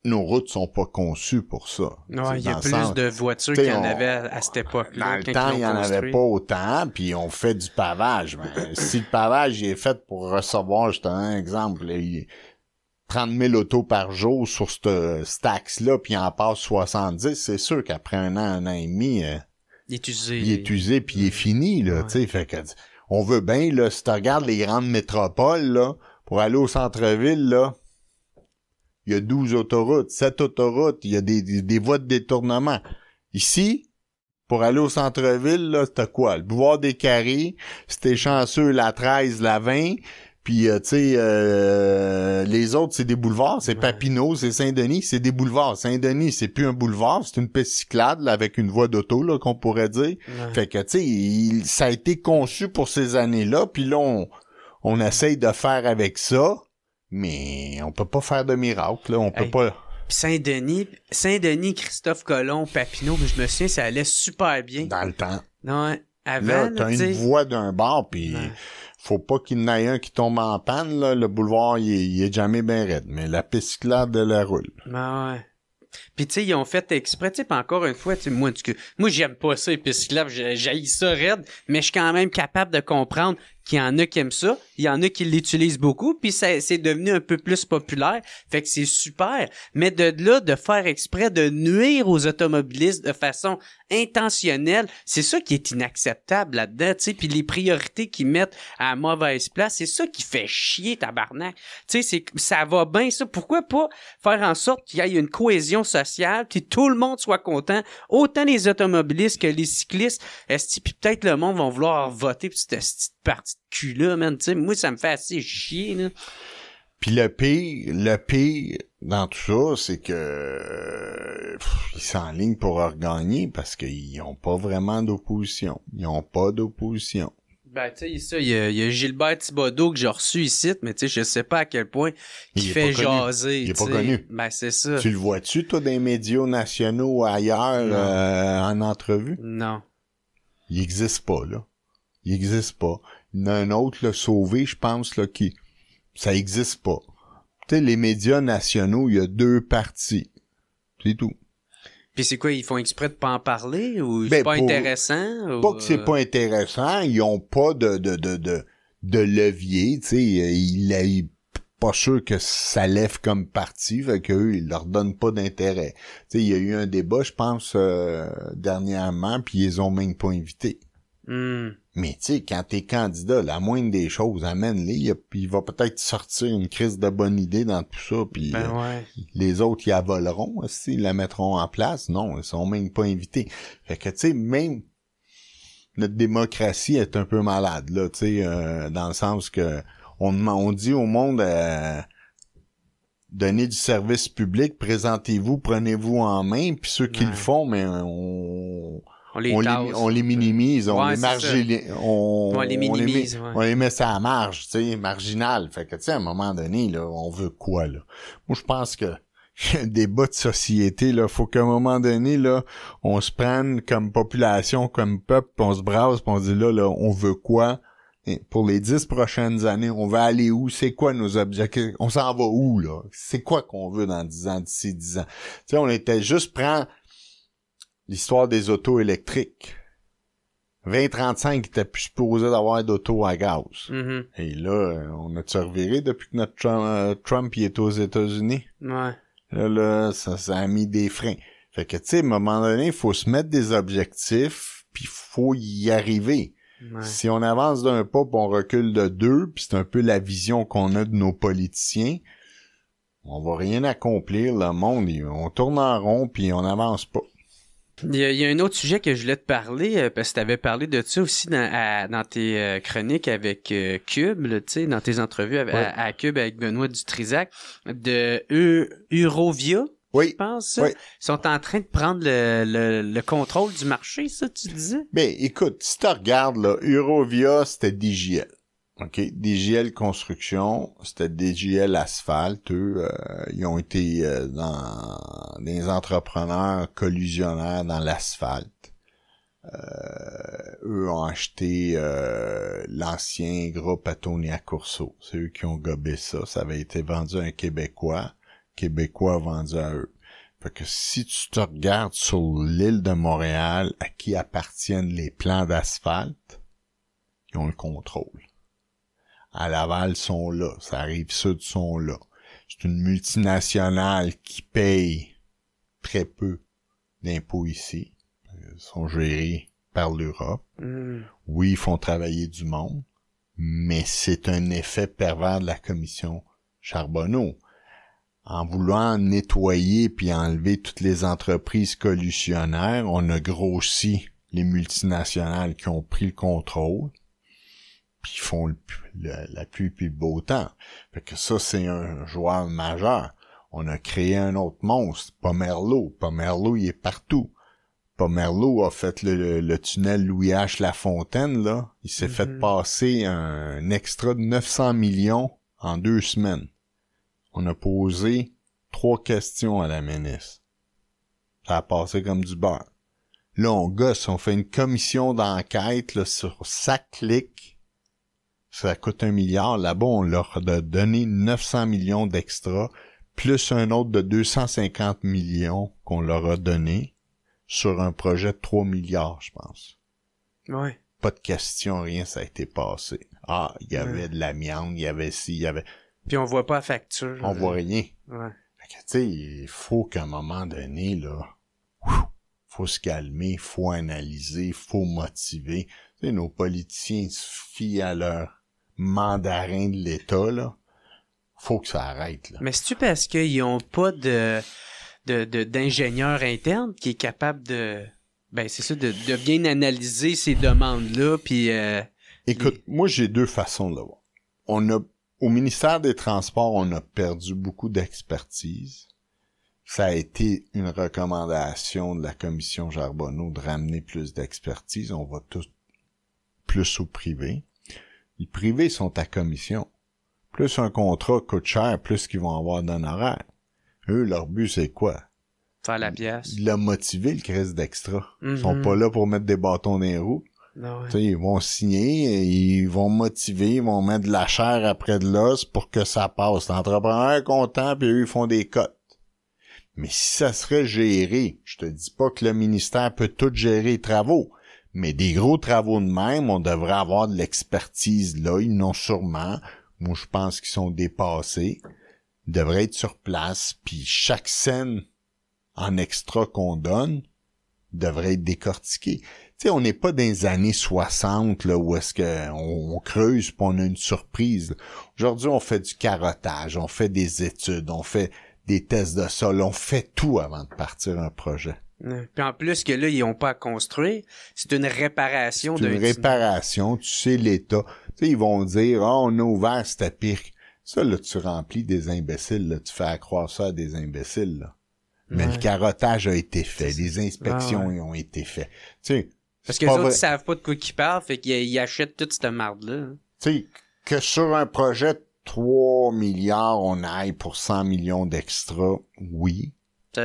nos routes sont pas conçues pour ça. Ouais, il y a plus de voitures qu'il y en avait à cette époque-là. Dans le temps, il y en avait pas autant, puis on fait du pavage. Ben, si le pavage est fait pour recevoir, je te donne un exemple, 30 000 autos par jour sur cet axe-là, puis il en passe 70, c'est sûr qu'après un an et demi... il est usé. Il est usé puis il est fini, là, tu sais, fait que, on veut bien, là, si tu regardes les grandes métropoles, là, pour aller au centre-ville, là, il y a 12 autoroutes, 7 autoroutes, il y a des voies de détournement. Ici, pour aller au centre-ville, là, t'as quoi? Le boulevard des Carrés, si t'es chanceux, la 13, la 20, puis, tu sais, les autres, c'est des boulevards. C'est Papineau, c'est Saint-Denis, c'est des boulevards. Saint-Denis, c'est plus un boulevard, c'est une piste cyclable là, avec une voie d'auto, là, qu'on pourrait dire. Ouais. Fait que, tu sais, ça a été conçu pour ces années-là, puis là, on essaye de faire avec ça, mais on peut pas faire de miracle, là. On peut pas... Saint-Denis, Christophe Colomb, Papineau, je me souviens, ça allait super bien. Dans le temps. Non, avant, là, t'as une voie d'un bord, puis... Faut pas qu'il y en ait un qui tombe en panne, là. Le boulevard, il est jamais bien raide. Mais la piste cyclable, elle roule. Ben ouais. Puis tu sais, ils ont fait exprès, tu sais, encore une fois, tu sais, moi j'aime pas ça, les pistes cyclables, j'haïs ça raide, mais je suis quand même capable de comprendre qu'il y en a qui aiment ça, il y en a qui l'utilisent beaucoup, puis c'est devenu un peu plus populaire, fait que c'est super. Mais de là, de faire exprès de nuire aux automobilistes de façon intentionnelle, c'est ça qui est inacceptable là-dedans, tu sais, puis les priorités qu'ils mettent à la mauvaise place, c'est ça qui fait chier, tabarnak. Tu sais, ça va bien ça. Pourquoi pas faire en sorte qu'il y ait une cohésion sociale, que tout le monde soit content, autant les automobilistes que les cyclistes, puis peut-être le monde va vouloir voter pour cette partie de cul-là, man, tu sais, moi, ça me fait assez chier, là. Puis le pire dans tout ça, c'est que ils s'enlignent pour regagner parce qu'ils ont pas vraiment d'opposition. Ils ont pas d'opposition. Ben, tu sais, ça, il y a Gilbert Thibodeau que j'ai reçu ici, mais tu sais, je sais pas à quel point il fait jaser. Il est pas connu. Ben, c'est ça. Tu le vois-tu, toi, dans les médias nationaux ailleurs, en entrevue? Non. Il existe pas, là. Il existe pas. Il y en a un autre, là, Sauvé, je pense, là, qui... Ça existe pas. Tu sais, les médias nationaux, il y a 2 partis. C'est tout. Puis c'est quoi, ils font exprès de pas en parler ou c'est pas intéressant? Pas que c'est pas intéressant, ils ont pas de levier, tu sais, il est pas sûr que ça lève comme parti, fait qu'eux, ils leur donnent pas d'intérêt. Tu sais, il y a eu un débat, je pense, dernièrement, puis ils les ont même pas invités. Mais tu sais, quand t'es candidat, la moindre des choses, amène-les, il va peut-être sortir une crise de bonne idée dans tout ça, puis les autres, ils la voleront, ils la mettront en place. Non, ils sont même pas invités. Fait que tu sais, même notre démocratie est un peu malade, là, tu sais, dans le sens que on dit au monde donnez du service public, présentez-vous, prenez-vous en main, puis ceux qui le font, mais on les minimise, on les minimise, on les met ça à marge, tu sais, marginal. Fait que, tu sais, à un moment donné, là, on veut quoi, là? Moi, je pense que y a un débat de société, là. Faut qu'à un moment donné, là, on se prenne comme population, comme peuple, pis on se brasse, pis on dit là, on veut quoi? Et pour les 10 prochaines années, on va aller où? C'est quoi nos objectifs? On s'en va où, là? C'est quoi qu'on veut dans 10 ans, d'ici 10 ans? Tu sais, on était juste prendre l'histoire des autos électriques. 2035, il était plus supposé d'avoir d'autos à gaz. Et là, on a-tu reviré depuis que notre Trump il est aux États-Unis? Ouais. Là, ça a mis des freins. Fait que, tu sais, à un moment donné, il faut se mettre des objectifs, puis il faut y arriver. Ouais. Si on avance d'un pas, puis on recule de deux, puis c'est un peu la vision qu'on a de nos politiciens, on va rien accomplir, le monde, on tourne en rond, puis on n'avance pas. Il y a un autre sujet que je voulais te parler, parce que tu avais parlé de ça aussi dans tes chroniques avec Cube, là, tu sais, dans tes entrevues à Cube avec Benoît Dutrisac, de Eurovia, oui. Je pense. Ça. Oui. Ils sont en train de prendre le contrôle du marché, ça, tu disais? Ben, écoute, si tu regardes, là, Eurovia, c'était DJL. OK? DJL Construction, c'était DJL Asphalte. Eux, ils ont été dans des entrepreneurs collusionnaires dans l'asphalte. Eux ont acheté l'ancien groupe Atonia Corso. C'est eux qui ont gobé ça. Ça avait été vendu à un Québécois. Québécois a vendu à eux. Fait que si tu te regardes sur l'île de Montréal, à qui appartiennent les plans d'asphalte, ils ont le contrôle. À Laval, ils sont là. Ça arrive sud, sont là. C'est une multinationale qui paye très peu d'impôts ici. Ils sont gérés par l'Europe. Oui, ils font travailler du monde, mais c'est un effet pervers de la commission Charbonneau. En voulant nettoyer puis enlever toutes les entreprises collusionnaires, on a grossi les multinationales qui ont pris le contrôle. Puis ils font la pluie puis le beau temps. Fait que ça, c'est un joueur majeur. On a créé un autre monstre, Pomerleau. Pomerleau, il est partout. Pomerleau a fait le tunnel Louis H. Lafontaine, là. Il s'est fait passer un extra de 900 millions en 2 semaines. On a posé 3 questions à la ministre. Ça a passé comme du beurre. Là, on gosse, on fait une commission d'enquête là, sur SACLIC. Ça coûte 1 milliard. Là-bas, on leur a donné 900 millions d'extra, plus un autre de 250 millions qu'on leur a donné sur un projet de 3 milliards, je pense. Ouais. Pas de question, rien, ça a été passé. Ah, il y avait de l'amiante, il y avait ci, il y avait... Puis on voit pas la facture. On voit rien. Ouais. Fait que, tu sais, il faut qu'à un moment donné, là, faut se calmer, faut analyser, faut motiver. Tu sais, nos politiciens se fient à leur mandarin de l'État, là. Faut que ça arrête, là. Mais c'est-tu parce qu'ils ont pas d'ingénieur interne qui est capable de... Ben, c'est ça, de bien analyser ces demandes-là, puis... Écoute, moi, j'ai 2 façons de le voir. Au ministère des Transports, on a perdu beaucoup d'expertise. Ça a été une recommandation de la commission Charbonneau de ramener plus d'expertise. On va tous plus au privé. Les privés sont à commission. Plus un contrat coûte cher, plus qu'ils vont avoir d'honoraires. Eux, leur but, c'est quoi? Faire la pièce. De la motiver, le crise d'extra. Ils sont pas là pour mettre des bâtons dans les roues. Non, ouais. T'sais, ils vont signer, ils vont motiver, ils vont mettre de la chair après de l'os pour que ça passe. L'entrepreneur est content, puis eux, ils font des cotes. Mais si ça serait géré, je te dis pas que le ministère peut tout gérer les travaux, mais des gros travaux de même, on devrait avoir de l'expertise là, ils n'ont sûrement. Moi, je pense qu'ils sont dépassés. Ils devraient être sur place, puis chaque scène en extra qu'on donne devrait être décortiquée. Tu sais, on n'est pas dans les années 60, là, où est-ce que on creuse pis on a une surprise. Aujourd'hui, on fait du carottage, on fait des études, on fait des tests de sol, on fait tout avant de partir un projet. Puis en plus que là, ils n'ont pas à construire, c'est une réparation. C'est une réparation, tu sais, l'État. Tu sais, ils vont dire, on a ouvert, c'était pire. Ça, là, tu remplis des imbéciles, là, tu fais accroire ça à des imbéciles, là. Mais le carottage a été fait, les inspections ont été faites. Tu sais, parce que les autres, ils savent pas de quoi qu'ils parlent, fait qu'ils achètent toute cette marde-là. Tu sais, que sur un projet de 3 milliards, on aille pour 100 millions d'extra, oui.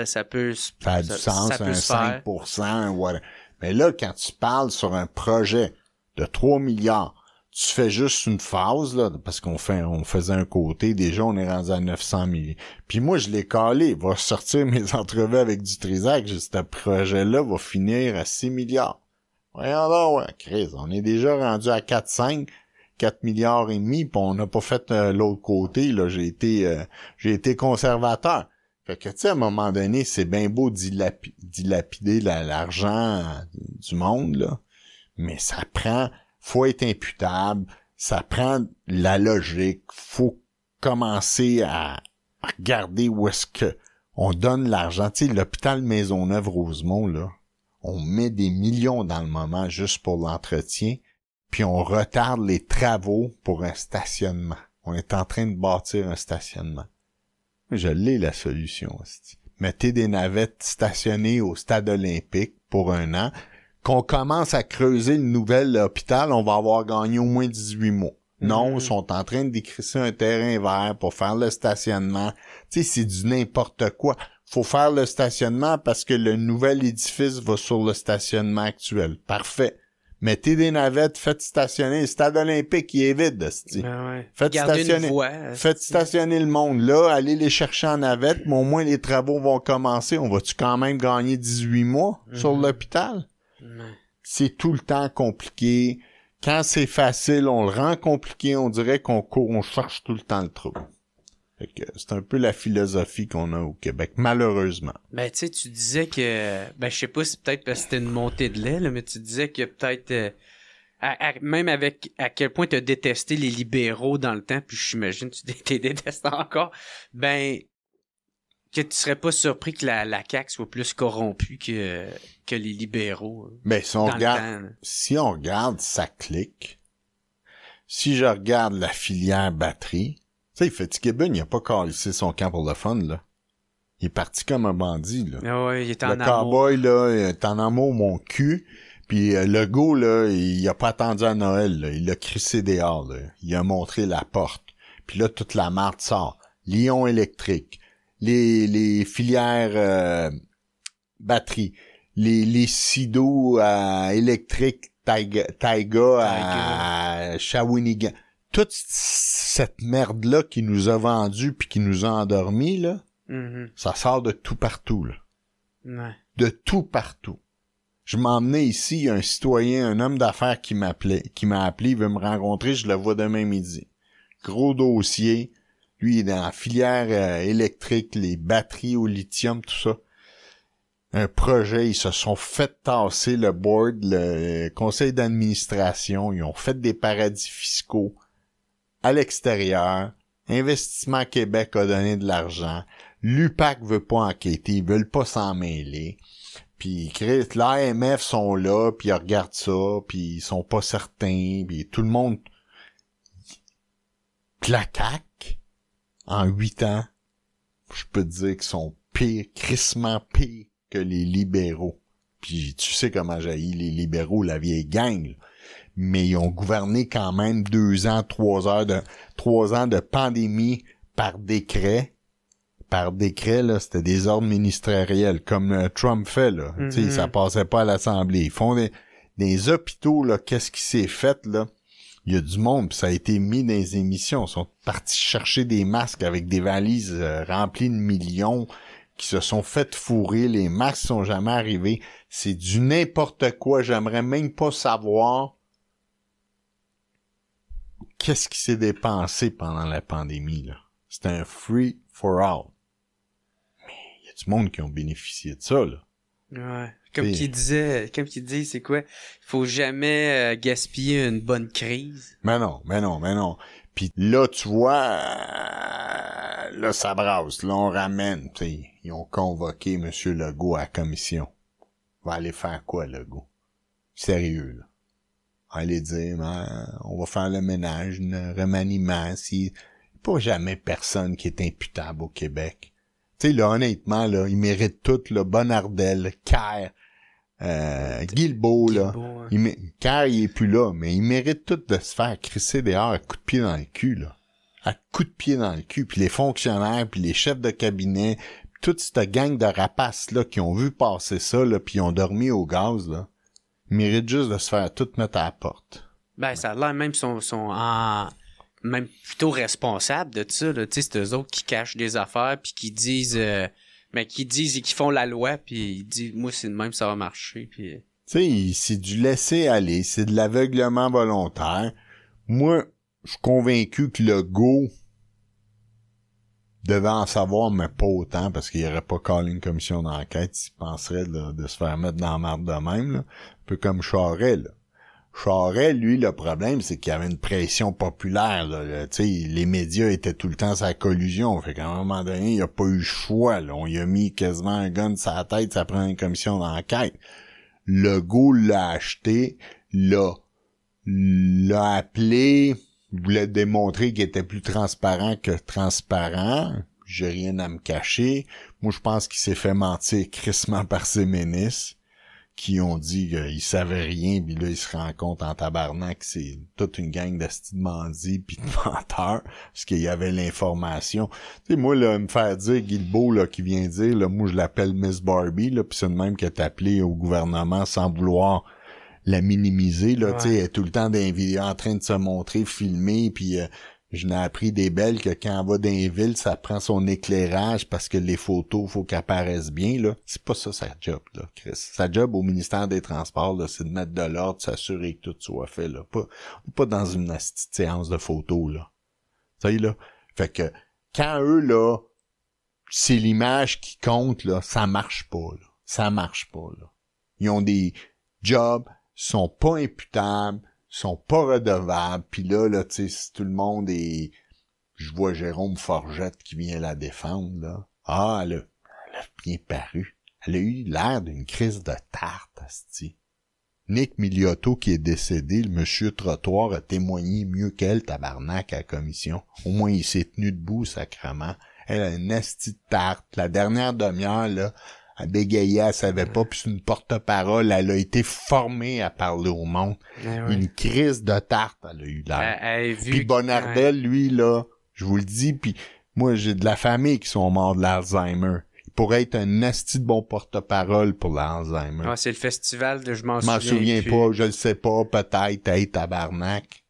Ça peut... Ça a du sens, un 5%, whatever. Mais là, quand tu parles sur un projet de 3 milliards, tu fais juste une phase, là, parce on faisait un côté, déjà, on est rendu à 900 millions. Puis moi, je l'ai calé, va sortir mes entrevues avec Dutrisac, ce projet-là va finir à 6 milliards. Voyons donc, ouais, Chris, on est déjà rendu à 4,5, 4 milliards et demi, pis on n'a pas fait l'autre côté, là, j'ai été conservateur. Fait que, tu sais, à un moment donné, c'est bien beau dilapider l'argent du monde, là, mais ça prend faut être imputable, ça prend la logique, faut commencer à regarder où est-ce que on donne l'argent. Tu sais, l'hôpital Maisonneuve-Rosemont, là, on met des millions dans le moment juste pour l'entretien, puis on retarde les travaux pour un stationnement. On est en train de bâtir un stationnement. Je l'ai, la solution. Mettez des navettes stationnées au stade olympique pour 1 an. Qu'on commence à creuser le nouvel hôpital, on va avoir gagné au moins 18 mois. Non, ils sont en train de décrisser un terrain vert pour faire le stationnement. Tu sais, c'est du n'importe quoi. Faut faire le stationnement parce que le nouvel édifice va sur le stationnement actuel. Parfait. Mettez des navettes, faites stationner. Le stade olympique, il est vide, Faites stationner le monde. Là, allez les chercher en navette, mais au moins les travaux vont commencer. On va-tu quand même gagner 18 mois sur l'hôpital? C'est tout le temps compliqué. Quand c'est facile, on le rend compliqué. On dirait on cherche tout le temps le trouble. Fait que c'est un peu la philosophie qu'on a au Québec, malheureusement. Ben, tu sais, tu disais que... Ben, je sais pas si peut-être parce que c'était une montée de lait, là, mais tu disais que peut-être... même avec à quel point tu as détesté les libéraux dans le temps, puis j'imagine que tu détestes encore, ben... que tu serais pas surpris que la CAQ soit plus corrompue que les libéraux. Ben, si on regarde, ça clique. Si je regarde la filière batterie, tu sais, Fitzgibbon, il a pas calissé son camp pour le fun, là. Il est parti comme un bandit, là. Ah ouais, il est en amour. Le cowboy, là, il est en amour, mon cul. Puis le gars, là, il a pas attendu à Noël, là. Il l'a crissé dehors, là. Il a montré la porte. Puis là, toute la marde sort. Lion électrique. Les filières batterie, les sidos électriques Taiga à Shawinigan, toute cette merde-là qui nous a vendu puis qui nous a endormis, là, ça sort de tout partout, là. Ouais. De tout partout. Je m'emmenais ici, il y a un citoyen, un homme d'affaires qui m'a appelé, il veut me rencontrer, je le vois demain midi. Gros dossier. Lui, il est dans la filière électrique, les batteries au lithium, tout ça. Un projet, ils se sont fait tasser le board, le conseil d'administration. Ils ont fait des paradis fiscaux à l'extérieur. Investissement Québec a donné de l'argent. L'UPAC veut pas enquêter, ils veulent pas s'en mêler. Puis l'AMF sont là, puis ils regardent ça, puis ils sont pas certains, puis tout le monde... La CAQ, en 8 ans, je peux te dire qu'ils sont pires, crissement pires que les libéraux. Puis tu sais comment jaillit les libéraux, la vieille gang, là. Mais ils ont gouverné quand même 2 ans, 3 ans de pandémie par décret. Par décret, là, c'était des ordres ministériels, comme Trump fait, là. Tu sais, ça passait pas à l'Assemblée. Ils font des hôpitaux, là, qu'est-ce qui s'est fait, là? Il y a du monde, pis ça a été mis dans les émissions. Ils sont partis chercher des masques avec des valises remplies de millions qui se sont fait fourrer. Les masques sont jamais arrivés. C'est du n'importe quoi. J'aimerais même pas savoir qu'est-ce qui s'est dépensé pendant la pandémie, là. C'était un free for all. Mais il y a du monde qui ont bénéficié de ça, là. Ouais. Comme qu'il dit, c'est quoi? Il faut jamais gaspiller une bonne crise. Mais non. Puis là, tu vois, là, ça brasse. Là, on ramène, tu sais. Ils ont convoqué M. Legault à la commission. Va aller faire quoi, Legault? Sérieux, là. Aller dire, on va faire le ménage, le remaniement. Si pas jamais personne qui est imputable au Québec. Tu sais, là, honnêtement, là, ils méritent tout, là, Bonnardel, Kerr, Guilbeault, là. Kerr, il est plus là, mais ils méritent tout de se faire crisser dehors à coups de pied dans le cul, là. À coups de pied dans le cul. Puis les fonctionnaires, puis les chefs de cabinet, toute cette gang de rapaces, là, qui ont vu passer ça, là, puis ils ont dormi au gaz, là. Ils méritent juste de se faire tout mettre à la porte. Ben, ça a l'air même sont même plutôt responsables de ça, là. Tu sais, c'est eux autres qui cachent des affaires puis qui disent et qui font la loi puis ils disent moi c'est de même ça va marcher puis tu sais, c'est du laisser aller, c'est de l'aveuglement volontaire. Moi, je suis convaincu que le go devait en savoir, mais pas autant, parce qu'il aurait pas callé une commission d'enquête s'il penserait de se faire mettre dans la marde de même, là. Un peu comme Charest, là. Charest, lui, le problème, c'est qu'il y avait une pression populaire, là. Tu sais, les médias étaient tout le temps sa collusion. Fait qu'à un moment donné, il n'y a pas eu le choix, là. On y a mis quasiment un gun sur la tête, ça prend une commission d'enquête. Legault l'a acheté, l'a appelé, voulait démontrer qu'il était plus transparent que transparent. J'ai rien à me cacher. Moi, je pense qu'il s'est fait mentir crissement par ses ministres qui ont dit qu'ils savaient rien, puis là, ils se rendent compte en tabarnak que c'est toute une gang d'astis de bandits pis de menteurs, parce qu'il y avait l'information. Tu sais, moi, là, me faire dire, Guilbeault, là, qui vient dire, là, moi, je l'appelle Miss Barbie, là, pis c'est le même qui est appelé au gouvernement sans vouloir la minimiser, là, tu sais, elle est tout le temps dans les vidéos en train de se montrer, filmer, puis je n'ai appris des belles que quand elle va dans les villes, ça prend son éclairage parce que les photos, faut qu'elles paraissent bien, là. C'est pas ça sa job, là, Chris. Sa job au ministère des Transports, là, c'est de mettre de l'ordre, de s'assurer que tout soit fait, là. Pas dans une séance de photos, là. Tu sais, là. Fait que, quand eux, là, c'est l'image qui compte, là, ça marche pas, là. Ça marche pas, là. Ils ont des jobs, sont pas imputables, sont pas redevables, puis là, tu sais, si tout le monde est... Je vois Jérôme Forgette qui vient la défendre, là. Ah, elle a bien paru. Elle a eu l'air d'une crise de tarte, asti. Nick Miliotto, qui est décédé, le monsieur Trottoir, a témoigné mieux qu'elle, tabarnak, à la commission. Au moins, il s'est tenu debout, sacrement. Elle a une asti de tarte. La dernière demi-heure, là, elle bégayait, elle savait pas, puis c'est une porte-parole, elle a été formée à parler au monde. Une crise de tarte, elle a eu l'air. Puis Bonnardel, lui, là, je vous le dis, puis moi, j'ai de la famille qui sont morts de l'Alzheimer. Il pourrait être un asti de bon porte-parole pour l'Alzheimer. Ah, c'est le festival de je m'en souviens pas, je le sais pas, peut-être, hey, tabarnak.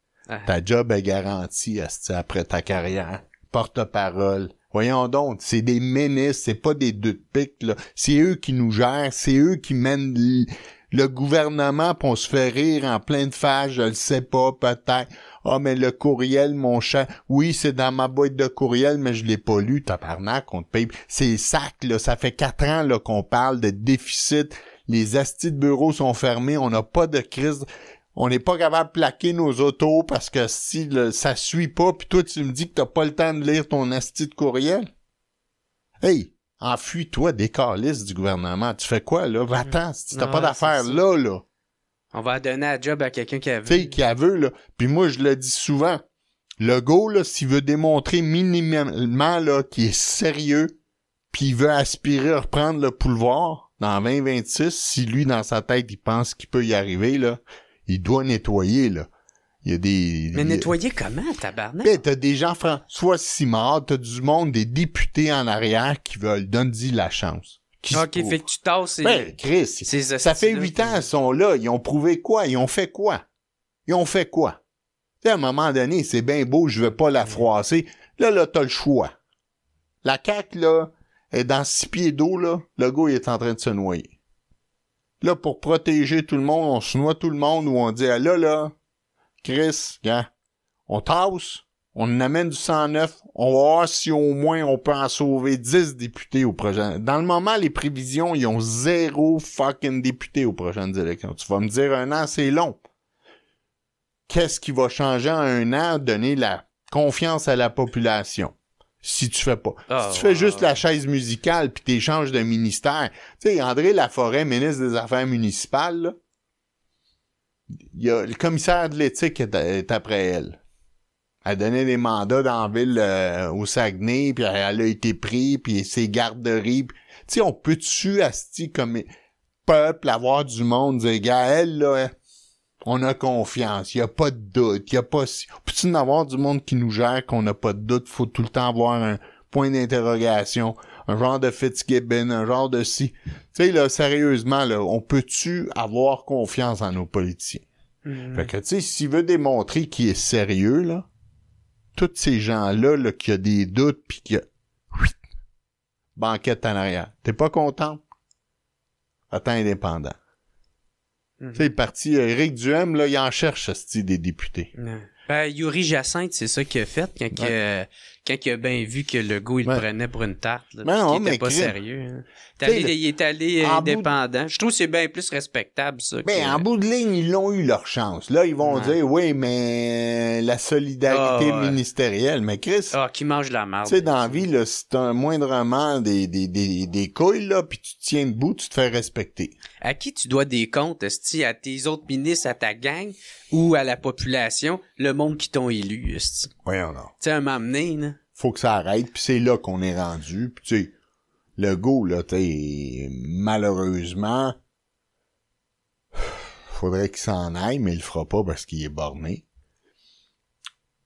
Ta job est garantie, asti, après ta carrière. Porte-parole. Voyons donc, c'est des ministres, c'est pas des deux de pique, là. C'est eux qui nous gèrent, c'est eux qui mènent le gouvernement, pis on se fait rire en pleine face, je le sais pas, peut-être. Ah, mais le courriel, mon chat, oui, c'est dans ma boîte de courriel, mais je l'ai pas lu, tabarnak, on te paye. C'est sac, là, ça fait 4 ans, là, qu'on parle de déficit. Les astis de bureaux sont fermés, on n'a pas de crise. On n'est pas capable de plaquer nos autos parce que si ça suit pas, puis toi, tu me dis que t'as pas le temps de lire ton asti de courriel. Hey, enfuis-toi des calices du gouvernement. Tu fais quoi, là? Va-t'en, si t'as pas d'affaires là. On va donner un job à quelqu'un qui a vu. Tu sais, qui a vu, là. Puis moi, je le dis souvent. Legault, là, s'il veut démontrer minimalement, là, qu'il est sérieux, puis il veut aspirer à reprendre le pouvoir dans 2026, si lui, dans sa tête, il pense qu'il peut y arriver, là, il doit nettoyer, là. Il y a des... Mais nettoyer comment, tabarnak? Ben, t'as des gens, François Simard, t'as du monde, des députés en arrière qui veulent donner la chance. Ok, fait que tu tasses... Ben, Chris, ça fait 8 ans qu'ils sont là. Ils ont prouvé quoi? Ils ont fait quoi? Tu sais, à un moment donné, c'est bien beau, je veux pas la froisser. Là, t'as le choix. La CAQ, là, est dans 6 pieds d'eau, là. Le gars, il est en train de se noyer. Là, pour protéger tout le monde, on se noie tout le monde ou on dit, ah, là, Chris, gars, on tasse, on amène du 109, on va voir si au moins on peut en sauver 10 députés au prochain. Dans le moment, les prévisions, ils ont 0 fucking députés aux prochaines élections. Tu vas me dire 1 an, c'est long. Qu'est-ce qui va changer en 1 an? Donner la confiance à la population. Si tu fais pas. Si tu fais juste la chaise musicale pis t'échanges de ministère. Tu sais, André Laforêt, ministre des Affaires municipales, là, il y a le commissaire de l'éthique est après elle. Elle donnait des mandats dans la ville au Saguenay, puis elle a été prise, puis ses garderies. Tu sais, on peut-tu, asti, comme peuple, avoir du monde, dire, gars, elle, là, on a confiance, il y a pas de doute, il y a pas... Peux-tu en avoir du monde qui nous gère, qu'on n'a pas de doute, faut tout le temps avoir un point d'interrogation, un genre de Fitzgibbon, un genre de si... Tu sais, là, sérieusement, là, on peut-tu avoir confiance en nos politiciens? Fait que, tu sais, s'il veut démontrer qu'il est sérieux, là, tous ces gens-là, là, qui a des doutes, pis qui a... banquette en arrière. T'es pas content? Attends, indépendant. Tu sais, le parti Éric Duhem, là, il en cherche, asti, des députés. Ben, Yuri Jacinthe, c'est ça qu'il a fait quand il a bien vu que le gars, il le prenait pour une tarte. Là, qu'il était pas sérieux. Hein. Il est allé indépendant. Je trouve que c'est bien plus respectable, ça. Mais en bout de ligne, ils l'ont eu leur chance. Là, ils vont dire, oui, mais la solidarité ministérielle. Mais Chris... qui mange la marde. Tu sais, dans la vie, là, si t'as un moindrement des couilles, là, puis tu te tiens debout, tu te fais respecter. À qui tu dois des comptes, esti? À tes autres ministres, à ta gang, ou à la population, le monde qui t'ont élu, esti? Voyons non. Tu sais, un moment donné, là. Faut que ça arrête, puis c'est là qu'on est rendu. Puis tu sais, le go, là, malheureusement, faudrait qu'il s'en aille, mais il le fera pas parce qu'il est borné.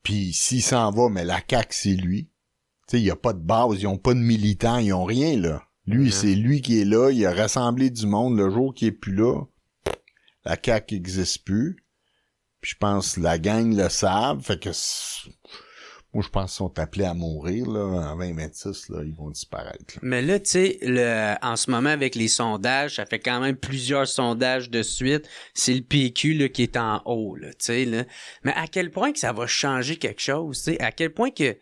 Puis s'il s'en va, mais la CAQ, c'est lui. Tu sais, il y a pas de base, ils ont pas de militants, ils ont rien, là. Lui, c'est lui qui est là, il a rassemblé du monde le jour qu'il est plus là. La CAQ existe plus. Puis je pense que la gang le savent, fait que... Moi, je pense qu'ils sont appelés à mourir, là, en 2026, là, ils vont disparaître. Là. Mais là, tu sais, en ce moment, avec les sondages, ça fait quand même plusieurs sondages de suite. C'est le PQ, là, qui est en haut, là, tu sais, là. Mais à quel point que ça va changer quelque chose, tu sais? À quel point que, tu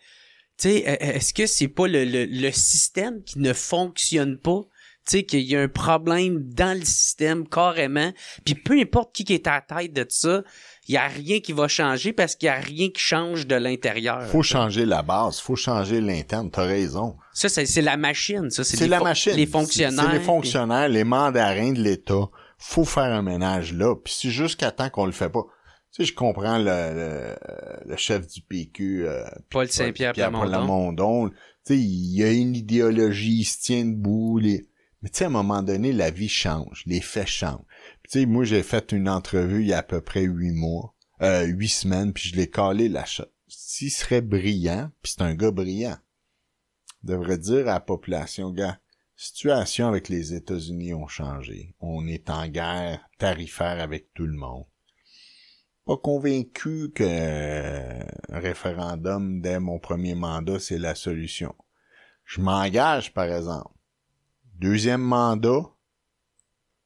sais, est-ce que c'est pas le système qui ne fonctionne pas? Tu sais, qu'il y a un problème dans le système, carrément. Puis peu importe qui est à la tête de ça, il y a rien qui va changer parce qu'il y a rien qui change de l'intérieur. Faut changer la base, faut changer l'interne, t'as raison. Ça, c'est la machine, ça. C'est la machine. Les fonctionnaires. C'est les fonctionnaires, les mandarins de l'État. Faut faire un ménage là. Puis c'est jusqu'à temps qu'on le fait pas. Tu sais, je comprends le chef du PQ, Paul Saint-Pierre Plamondon. Tu sais, il y a une idéologie, il se tient debout. Mais tu sais, à un moment donné, la vie change, les faits changent. Tu sais, moi, j'ai fait une entrevue il y a à peu près 8 semaines, puis je l'ai calé la shot. S'il serait brillant, puis c'est un gars brillant, devrait dire à la population, gars, situation avec les États-Unis ont changé. On est en guerre tarifaire avec tout le monde. Pas convaincu que un référendum dès mon premier mandat, c'est la solution. Je m'engage, par exemple. Deuxième mandat,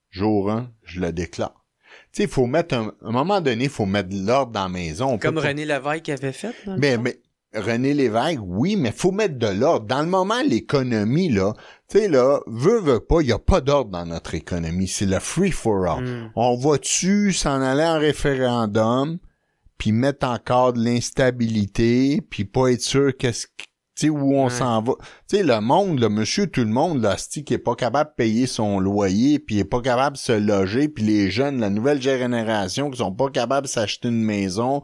jour 1, je le déclare. Tu sais, il faut mettre un moment donné, il faut mettre de l'ordre dans la maison. Comme René Lévesque avait fait, mais René Lévesque, oui, mais faut mettre de l'ordre. Dans le moment, l'économie, là, tu sais, là, veut pas, il y a pas d'ordre dans notre économie. C'est le free for all. On va-tu s'en aller en référendum, puis mettre encore de l'instabilité, puis pas être sûr tu sais, où on s'en va. Tu sais, le monde, le monsieur, tout le monde, là, qui est pas capable de payer son loyer, puis est pas capable de se loger, puis les jeunes, la nouvelle génération, qui sont pas capables de s'acheter une maison,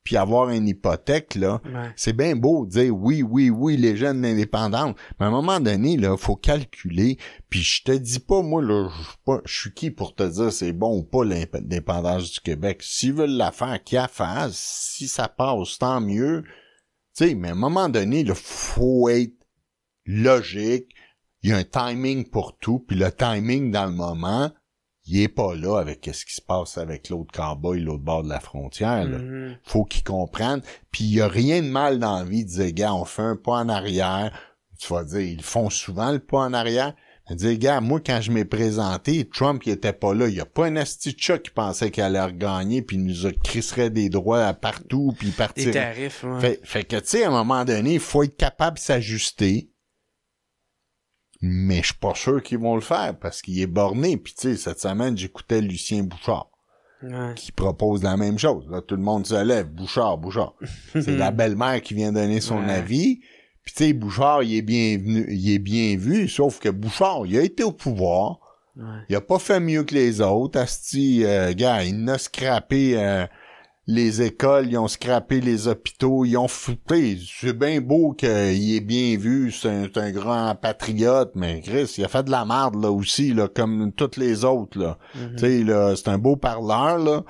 puis avoir une hypothèque, là, c'est bien beau de dire oui, les jeunes indépendants. Mais à un moment donné, là, faut calculer, puis je te dis pas, moi, là, je suis qui pour te dire c'est bon ou pas l'indépendance du Québec. S'ils veulent la faire, qu'ils la fassent. Si ça passe, tant mieux. Tu sais, mais à un moment donné, il faut être logique. Il y a un timing pour tout, puis le timing dans le moment, il est pas là avec ce qui se passe avec l'autre cowboy, l'autre bord de la frontière. Là. Faut qu'ils comprennent. Puis il y a rien de mal dans la vie de dire, gars, on fait un pas en arrière. Tu vas dire, ils font souvent le pas en arrière. Dire, gars, moi, quand je m'ai présenté, Trump, il était pas là. Il y a pas un asti de chat qui pensait qu'il allait regagner, puis il nous crisserait des droits à partout, puis partirait. Des tarifs, ouais. Fait que, tu sais, à un moment donné, il faut être capable de s'ajuster. Mais je suis pas sûr qu'ils vont le faire, parce qu'il est borné. Puis, tu sais, cette semaine, j'écoutais Lucien Bouchard, qui propose la même chose. Là, tout le monde se lève. Bouchard. C'est la belle-mère qui vient donner son avis. Puis tu sais, Bouchard, il est bien vu, sauf que Bouchard, il a été au pouvoir, il a pas fait mieux que les autres, asti, gars, il a scrappé les écoles, ils ont scrappé les hôpitaux, ils ont fouté, c'est bien beau qu'il est bien vu, c'est un grand patriote, mais Chris, il a fait de la merde, là, aussi, là, comme toutes les autres, là. Tu sais, là, c'est un beau parleur, là.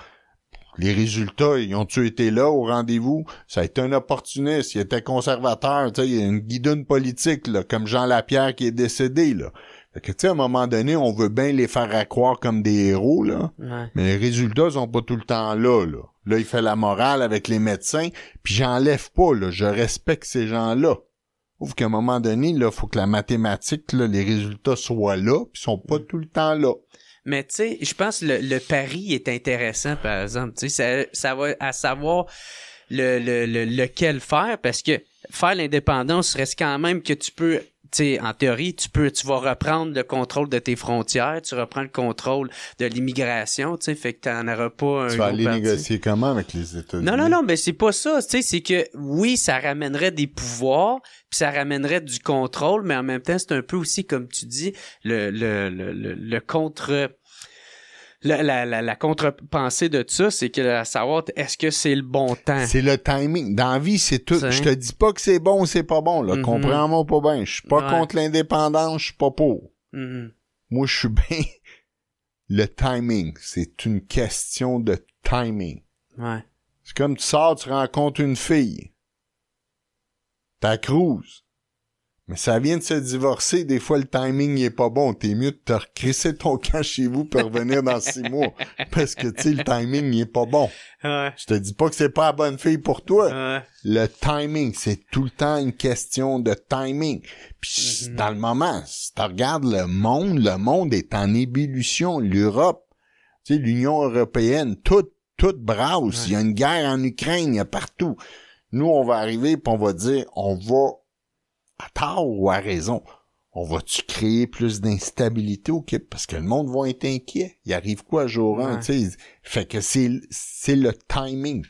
Les résultats, ils ont-tu été là au rendez-vous? Ça a été un opportuniste, il était conservateur, tu sais, il y a une guidoune politique, là, comme Jean Lapierre qui est décédé, là. Fait que, tu sais, à un moment donné, on veut bien les faire croire comme des héros, là. Mais les résultats sont pas tout le temps là, là. Là, il fait la morale avec les médecins, puis j'enlève pas, là, je respecte ces gens-là. Sauf qu'à un moment donné, là, faut que la mathématique, là, les résultats soient là, puis sont pas tout le temps là. Mais tu sais, je pense que le pari est intéressant, par exemple. Tu sais, ça va à savoir lequel faire, parce que faire l'indépendance reste quand même que tu peux, tu sais, en théorie, tu vas reprendre le contrôle de tes frontières, tu reprends le contrôle de l'immigration, tu sais, fait que t'en auras pas un. Tu vas aller négocier comment avec les États-Unis? Non, mais c'est pas ça, tu sais, c'est que oui, ça ramènerait des pouvoirs, puis ça ramènerait du contrôle, mais en même temps, c'est un peu aussi, comme tu dis, le contre. La contre-pensée de ça, c'est que à savoir, est-ce que c'est le bon temps? C'est le timing. Dans la vie, c'est tout. Je te dis pas que c'est bon ou c'est pas bon, là. Comprends-moi pas bien. Je suis pas contre l'indépendance, je suis pas pour. Moi, je suis bien. Le timing. C'est une question de timing. Ouais. C'est comme tu sors, tu rencontres une fille. T'as cruise. Mais ça vient de se divorcer, des fois le timing il est pas bon. T'es mieux de te recrisser ton camp chez vous pour revenir dans 6 mois. Parce que tu sais, le timing il est pas bon. Ouais. Je te dis pas que c'est pas la bonne fille pour toi. Ouais. Le timing, c'est tout le temps une question de timing. Puis dans le moment, si tu regardes le monde est en ébullition. L'Europe, tu sais, l'Union européenne, tout brasse. Ouais. Il y a une guerre en Ukraine, il y a partout. Nous, on va arriver puis on va dire, on va à tort ou à raison, on va-tu créer plus d'instabilité au Québec? Parce que le monde va être inquiet. Il arrive quoi jour 1, tu sais? Fait que c'est le timing.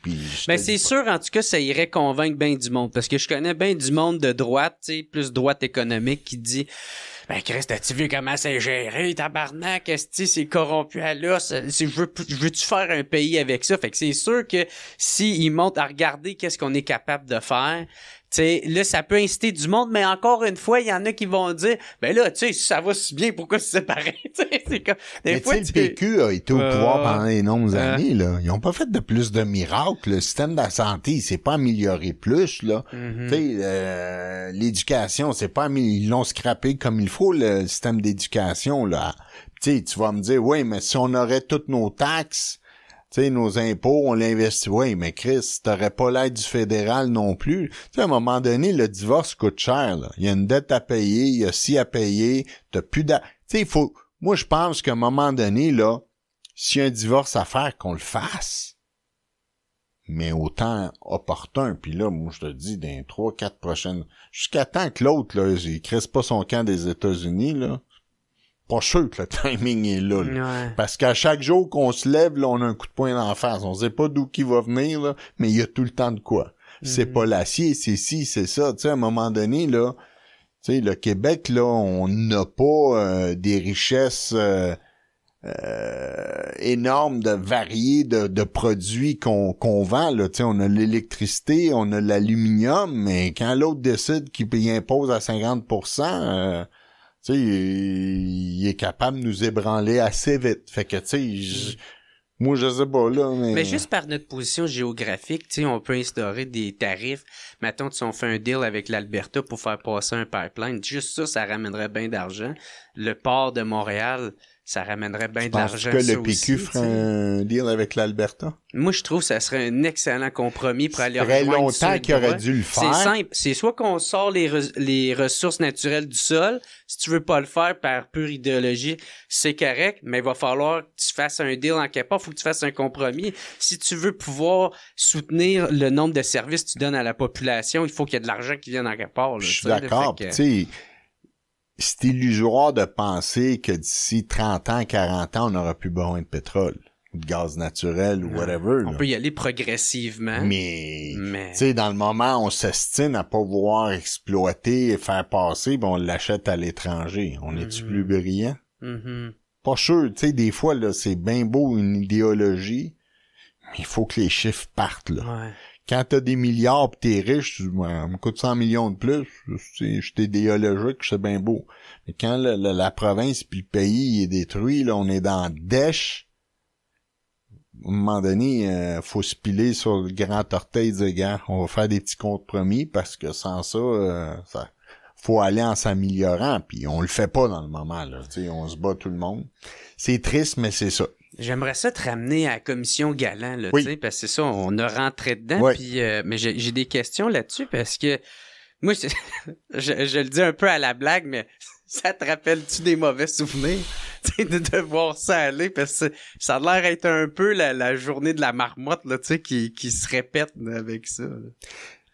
Mais c'est sûr, en tout cas, ça irait convaincre bien du monde. Parce que je connais bien du monde de droite, tu sais, plus droite économique, qui dit... Ben, Chris, t'as-tu vu comment c'est géré, tabarnak, est-ce que c'est corrompu à l'os? Veux-tu faire un pays avec ça? Fait que c'est sûr que s'ils montent à regarder qu'est-ce qu'on est capable de faire, tu sais, là, ça peut inciter du monde, mais encore une fois, il y en a qui vont dire, ben là, tu sais, si ça va si bien, pourquoi se séparer? Tu sais, c'est comme, mais tu sais, le PQ a été au pouvoir pendant les longues années, là. Ils ont pas fait de plus de miracles. Le système de la santé, il s'est pas amélioré plus, là. Tu sais, l'éducation, c'est pas ils l'ont scrappé comme il faut, le système d'éducation, là. Tu sais, tu vas me dire, oui, mais si on aurait toutes nos taxes, tu sais, nos impôts, on l'investit. Oui, mais Chris, t'aurais pas l'aide du fédéral non plus. Tu sais, à un moment donné, le divorce coûte cher, là. Il y a une dette à payer, il y a ci à payer, t'as plus Tu sais, il faut... Moi, je pense qu'à un moment donné, là, s'il y a un divorce à faire, qu'on le fasse. Mais autant opportun. Puis là, moi, je te dis, dans les 3-4 prochaines... Jusqu'à temps que l'autre, là, il crisse pas son camp des États-Unis, là. Pas sûr que le timing est là. Ouais. Parce qu'à chaque jour qu'on se lève, là, on a un coup de poing d'en face. On sait pas d'où qui va venir, là, mais il y a tout le temps de quoi. C'est pas l'acier, c'est ci, c'est ça. Tu sais, à un moment donné, là, tu sais, le Québec, là, on n'a pas des richesses énormes de variés de produits qu'on vend, là. Tu sais, on a l'électricité, on a l'aluminium, mais quand l'autre décide qu'il impose à 50%, tu sais, il est capable de nous ébranler assez vite. Fait que, tu sais, moi, je sais pas, là, mais... Mais juste par notre position géographique, tu sais, on peut instaurer des tarifs. Mettons, si on fait un deal avec l'Alberta pour faire passer un pipeline, juste ça ramènerait bien d'argent. Le port de Montréal, ça ramènerait bien de l'argent. Est-ce que le PQ ferait un deal avec l'Alberta? Moi, je trouve que ça serait un excellent compromis pour aller rejoindre. Ça ferait longtemps qu'il aurait dû le faire. C'est simple. C'est soit qu'on sort les ressources naturelles du sol. Si tu veux pas le faire par pure idéologie, c'est correct, mais il va falloir que tu fasses un deal en quelque part. Il faut que tu fasses un compromis. Si tu veux pouvoir soutenir le nombre de services que tu donnes à la population, il faut qu'il y ait de l'argent qui vienne en quelque part. Là, je suis d'accord. Tu sais, c'est illusoire de penser que d'ici 30 ans, 40 ans, on n'aura plus besoin de pétrole ou de gaz naturel ou whatever. On peut y aller progressivement. Mais... tu sais, dans le moment, on s'estime à pas vouloir exploiter et faire passer, ben on l'achète à l'étranger. On est-tu plus brillant? Pas sûr. Tu sais, des fois, là, c'est bien beau une idéologie, mais il faut que les chiffres partent, là. Ouais. Quand t'as des milliards pis t'es riche, tu dis, me coûte 100 millions de plus, je suis idéologique, c'est bien beau. Mais quand la province puis le pays est détruit, là, on est dans dèche. À un moment donné, faut se piler sur le grand orteil de gars. On va faire des petits compromis parce que sans ça, faut aller en s'améliorant. Puis on le fait pas dans le moment, là. Tu sais, on se bat tout le monde. C'est triste, mais c'est ça. J'aimerais ça te ramener à la commission Galant, là, oui. Tu sais, parce que c'est ça, on a rentré dedans, oui. Puis mais j'ai des questions là-dessus parce que moi, je le dis un peu à la blague, mais ça te rappelle-tu des mauvais souvenirs? de voir ça aller, parce que ça a l'air d'être un peu la journée de la marmotte, là, tu sais, qui se répète avec ça. Là.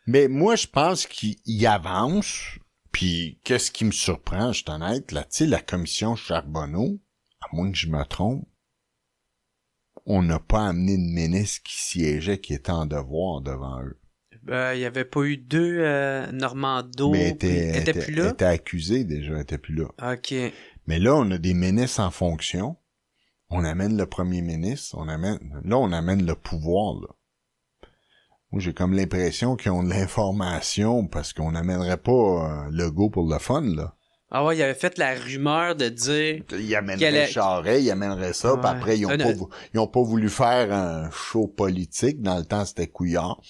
Mais moi, je pense qu'il avance, puis qu'est-ce qui me surprend, je suis honnête, là, tu sais, la commission Charbonneau, à moins que je me trompe, on n'a pas amené une ministre qui siégeait, qui était en devoir devant eux. Il y avait pas eu deux Normando. Mais était plus là? était accusé déjà, était plus là. OK. Mais là, on a des ministres en fonction. On amène le premier ministre, on amène le pouvoir, là. Moi, j'ai comme l'impression qu'ils ont de l'information parce qu'on n'amènerait pas Legault pour le fun, là. Ah ouais, il avait fait la rumeur de dire... Il amènerait Charest, il amènerait ça, puis après, ils ont pas voulu faire un show politique. Dans le temps, c'était Couillard.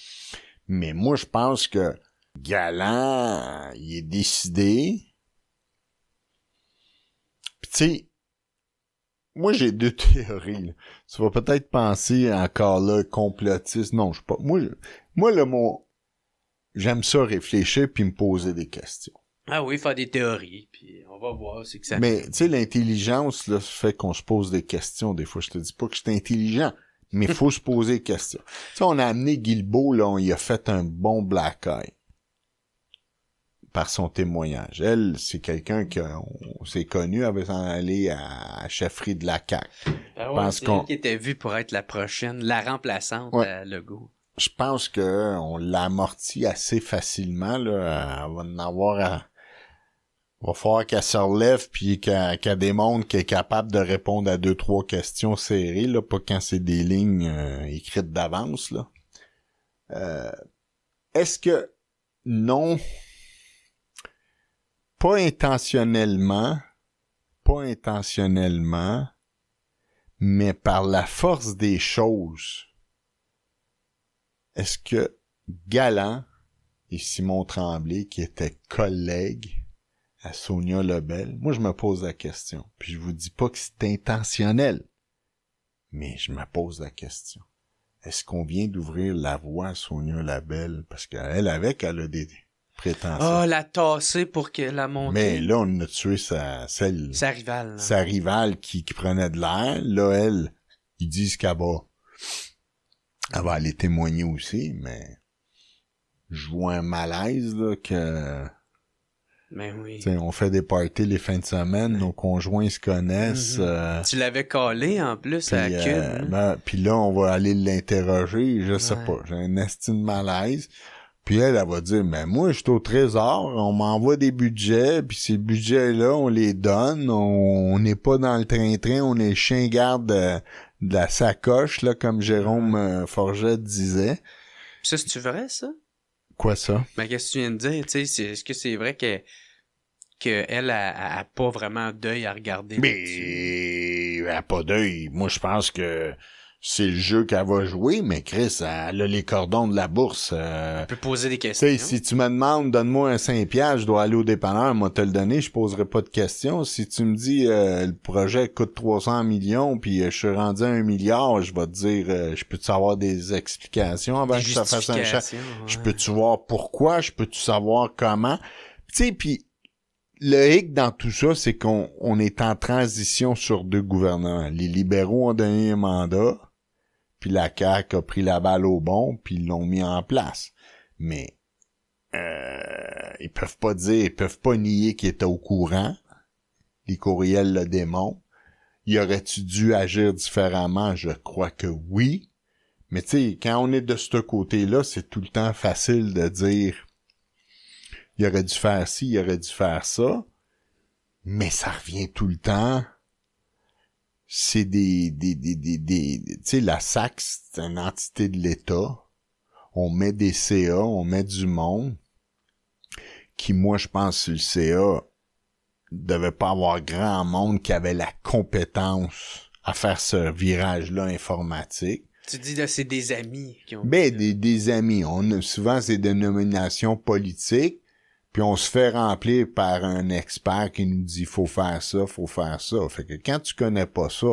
Mais moi, je pense que Galland, il est décidé. Puis tu sais, moi, j'ai deux théories, là. Tu vas peut-être penser encore là, complotiste. Non, je sais pas. Moi, j'aime ça réfléchir puis me poser des questions. Ah oui, faire des théories, puis on va voir, c'est que ça... Mais, tu sais, l'intelligence, là, fait qu'on se pose des questions, des fois. Je te dis pas que je suis intelligent, mais faut se poser des questions. Tu sais, on a amené Guilbeault, là, on y a fait un bon black eye. Par son témoignage. Elle, c'est quelqu'un qu'on s'est connu, avait s'en aller à la chefferie de la CAQ. Ah ouais, c'est elle qui était vue pour être la prochaine, la remplaçante à Legault. Je pense que on l'amortit assez facilement, là. Elle va en avoir va falloir qu'elle se relève puis qu'elle démontre qu'elle est capable de répondre à 2-3 questions serrées, là, pas quand c'est des lignes écrites d'avance, là. Est-ce que non, pas intentionnellement, mais par la force des choses, est-ce que Galland et Simon Tremblay, qui étaient collègues à Sonia Lebel, moi je me pose la question, puis je vous dis pas que c'est intentionnel, mais je me pose la question. Est-ce qu'on vient d'ouvrir la voie à Sonia Lebel? Parce qu'elle a des prétentions. Ah, la tasser pour qu'elle la monte. Mais là, on a tué sa rivale. Là. Sa rivale qui prenait de l'air. Là, elle, ils disent qu'elle va aller témoigner aussi, mais je vois un malaise, là, que... Mais oui. T'sais, on fait des parties les fins de semaine, nos conjoints se connaissent. Tu l'avais collé, en plus, à la cube. Puis là, on va aller l'interroger, je sais pas. J'ai un estime malaise. Puis elle va dire, mais moi, je suis au trésor, on m'envoie des budgets, puis ces budgets-là, on les donne, on n'est pas dans le train-train, on est chien-garde de la sacoche, là, comme Jérôme Forget disait. Ça, c'est-tu vrai, ça? Quoi, ça? Mais qu'est-ce que tu viens de dire, tu sais, est-ce que c'est vrai que elle a pas vraiment d'œil à regarder? Mais elle a pas d'œil. Moi, je pense que c'est le jeu qu'elle va jouer, mais Chris, elle a les cordons de la bourse. Elle peut poser des questions. Tu sais, si tu me demandes, donne-moi un 5$, je dois aller au dépanneur, moi te le donner, je poserai pas de questions. Si tu me dis, le projet coûte 300 millions, puis je suis rendu à 1 milliard, je vais te dire, je peux-tu savoir des explications avant que ça fasse un chat? Ouais. Je peux-tu voir pourquoi? Je peux-tu savoir comment? Tu sais, puis le hic dans tout ça, c'est qu'on est en transition sur 2 gouvernements. Les libéraux ont donné un mandat, puis la CAQ a pris la balle au bon, puis ils l'ont mis en place. Mais ils peuvent pas nier qu'ils étaient au courant. Les courriels le démontrent. Y aurait-tu dû agir différemment? Je crois que oui. Mais tu sais, quand on est de ce côté-là, c'est tout le temps facile de dire il aurait dû faire ci, il aurait dû faire ça. Mais ça revient tout le temps. C'est tu sais, la SAC, c'est une entité de l'État. On met des CA, on met du monde. Qui, moi, je pense, sur le CA, devait pas avoir grand monde qui avait la compétence à faire ce virage-là informatique. Tu dis là, c'est des amis qui ont... Des amis. Souvent, c'est des nominations politiques. Puis on se fait remplir par un expert qui nous dit faut faire ça. Fait que quand tu connais pas ça,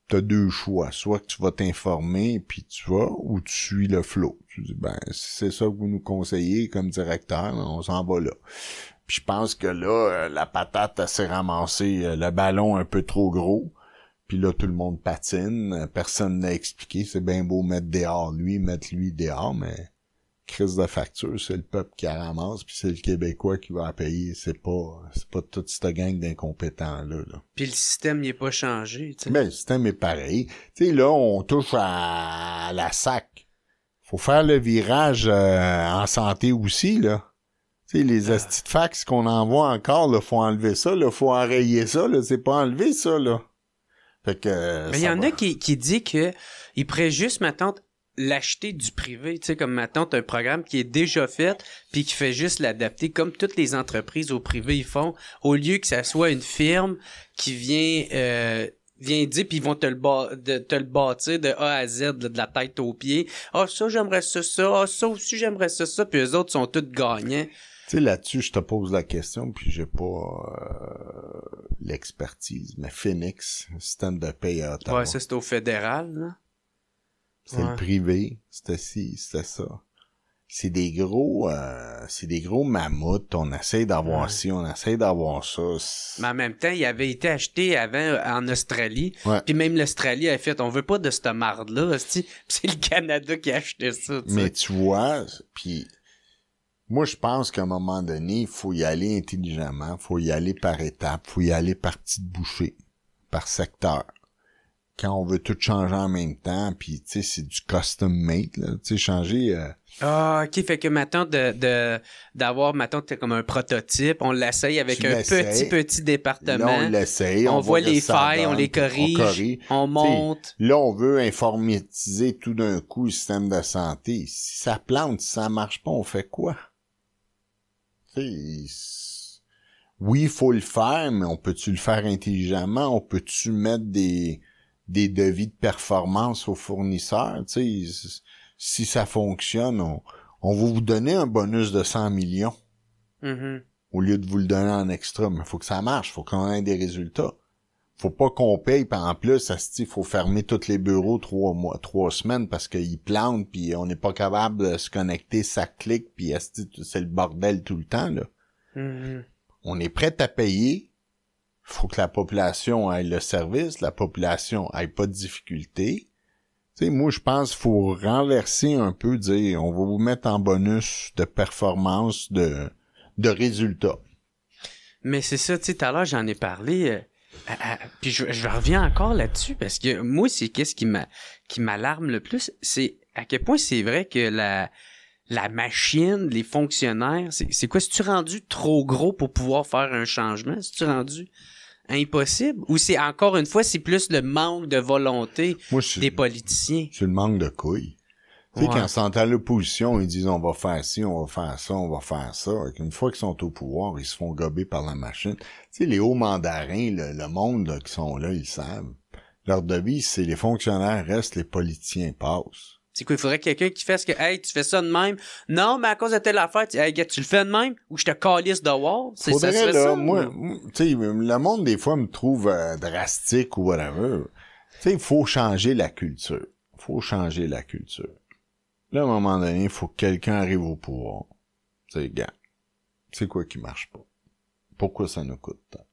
t'as deux choix. Soit que tu vas t'informer, puis tu vas, ou tu suis le flow. Tu dis, ben, si c'est ça que vous nous conseillez comme directeur, on s'en va là. Puis je pense que là, la patate, elle s'est ramassée, le ballon un peu trop gros. Puis là, tout le monde patine. Personne n'a expliqué. C'est bien beau mettre mettre lui dehors, mais crise de facture, c'est le peuple qui la ramasse, puis c'est le Québécois qui va la payer. C'est pas toute cette gang d'incompétents-là. Là. Puis le système, il est pas changé, tu sais. Ben, le système est pareil. Tu sais, là, on touche à la SAC. Faut faire le virage en santé aussi, là. Tu sais, les astis de fax qu'on envoie encore, là, faut enlever ça, là, faut enrayer ça, là, c'est pas enlever ça, là. Fait que... Mais il y en a qui dit que il pourrait juste, maintenant l'acheter du privé, tu sais, comme maintenant t'as un programme qui est déjà fait, puis qui fait juste l'adapter, comme toutes les entreprises au privé ils font, au lieu que ça soit une firme qui vient dire, puis ils vont te le bâtir de A à Z, là, de la tête aux pieds. Ah, ça, j'aimerais ça. Ah, ça aussi, j'aimerais ça. Puis eux autres sont tous gagnants. Tu sais, là-dessus, je te pose la question, puis j'ai pas l'expertise, mais Phoenix, système de paye à Ottawa. Ouais, ça, c'est au fédéral, là. C'est le privé, c'était ça. C'est des gros mammouths, on essaie d'avoir ci, on essaie d'avoir ça. Mais en même temps, il avait été acheté avant en Australie, ouais. Puis même l'Australie a fait, on veut pas de cette marde-là, c'est le Canada qui a acheté ça, t'sais. Mais tu vois, puis... Moi, je pense qu'à un moment donné, il faut y aller intelligemment, faut y aller par étapes, faut y aller par petites bouchées, par secteur. Quand on veut tout changer en même temps, puis tu sais, c'est du custom made, là, tu sais, changer... Ah, ok, fait que maintenant d'avoir, maintenant, t'es comme un prototype, on l'essaye avec un petit département. Là, on l'essaye, on voit les failles, on les corrige, on monte. T'sais, là, on veut informatiser tout d'un coup le système de santé. Si ça plante, si ça marche pas, on fait quoi? Oui, il faut le faire, mais on peut-tu le faire intelligemment? On peut-tu mettre des devis de performance aux fournisseurs? Tu sais, si ça fonctionne, on va vous donner un bonus de 100 millions. Mm-hmm. Au lieu de vous le donner en extra. Mais il faut que ça marche, faut qu'on ait des résultats. Faut pas qu'on paye, puis en plus, il faut fermer tous les bureaux 3 semaines parce qu'ils plantent, puis on n'est pas capable de se connecter, ça clique, puis c'est le bordel tout le temps, là. Mm-hmm. On est prêt à payer. Faut que la population ait le service, la population ait pas de difficulté. Tu sais, moi, je pense qu'il faut renverser un peu, dire, on va vous mettre en bonus de performance, de résultats. Mais c'est ça, tu sais, tout à l'heure, j'en ai parlé... puis je reviens encore là-dessus parce que moi c'est qu'est-ce qui m'alarme le plus, c'est à quel point c'est vrai que la machine, les fonctionnaires, c'est quoi, c'est-tu rendu trop gros pour pouvoir faire un changement, c'est-tu rendu impossible, ou c'est encore une fois c'est plus le manque de volonté des politiciens? C'est le manque de couilles. Tu sais, quand ils sont à l'opposition, ils disent on va faire ci, on va faire ça, on va faire ça. Une fois qu'ils sont au pouvoir, ils se font gober par la machine. Tu sais, les hauts mandarins, le monde là, qui sont là, ils savent. Leur devise, c'est les fonctionnaires restent, les politiciens passent. C'est quoi, il faudrait quelqu'un qui fasse que, hey, tu fais ça de même. Non, mais à cause de telle affaire, hey, gars, tu le fais de même, ou je te calisse dehors. Faudrait, ça là, ça, moi, tu sais, le monde, des fois, me trouve drastique ou whatever. Tu sais, il faut changer la culture. Là, à un moment donné, il faut que quelqu'un arrive au pouvoir. Tu sais, gars, c'est quoi qui marche pas? Pourquoi ça nous coûte tant?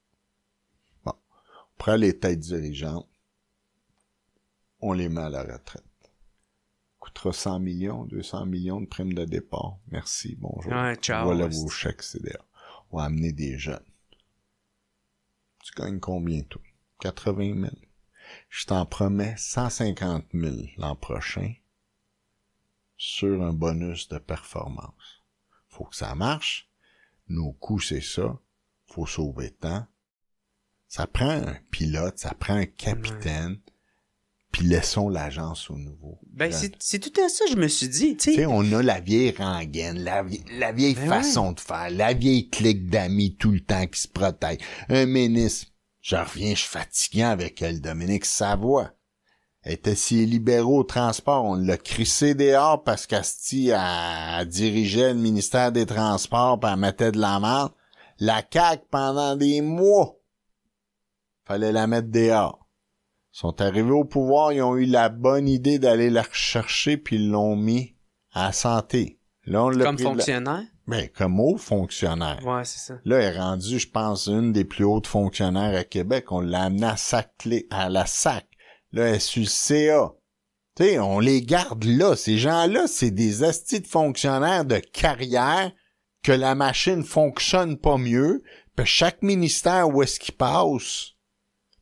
Bon, on prend les têtes dirigeantes, on les met à la retraite. Coûtera 100 millions, 200 millions de primes de départ. Merci, bonjour. Ouais, ciao. Voilà vos chèques CDA. On va amener des jeunes. Tu gagnes combien, toi? 80 000. Je t'en promets 150 000 l'an prochain sur un bonus de performance. Faut que ça marche. Nos coûts, c'est ça. Faut sauver temps. Ça prend un pilote, ça prend un capitaine, puis laissons l'agence au nouveau. Ben, c'est tout à ça, je me suis dit, tu sais. On a la vieille rengaine, la vieille façon de faire, la vieille clique d'amis tout le temps qui se protège. Un ministre, je reviens, je suis fatiguant avec elle, Dominique Savoie. Elle était si libéraux au transport, on l'a crissé dehors parce qu'Asti elle dirigeait le ministère des Transports pis elle mettait de la merde. La CAQ, pendant des mois, fallait la mettre dehors. sont arrivés au pouvoir, ils ont eu la bonne idée d'aller la rechercher, puis ils l'ont mis à la santé. Là, on l'a Comme pris fonctionnaire? Ben, comme haut fonctionnaire. Ouais, c'est ça. Là, elle est rendue, je pense, une des plus hautes fonctionnaires à Québec. On l'a amenée à la SAC. Là, elle est sur le CA. Tu sais, on les garde là. Ces gens-là, c'est des astis de fonctionnaires de carrière que la machine fonctionne pas mieux. Puis chaque ministère où est-ce qu'il passe,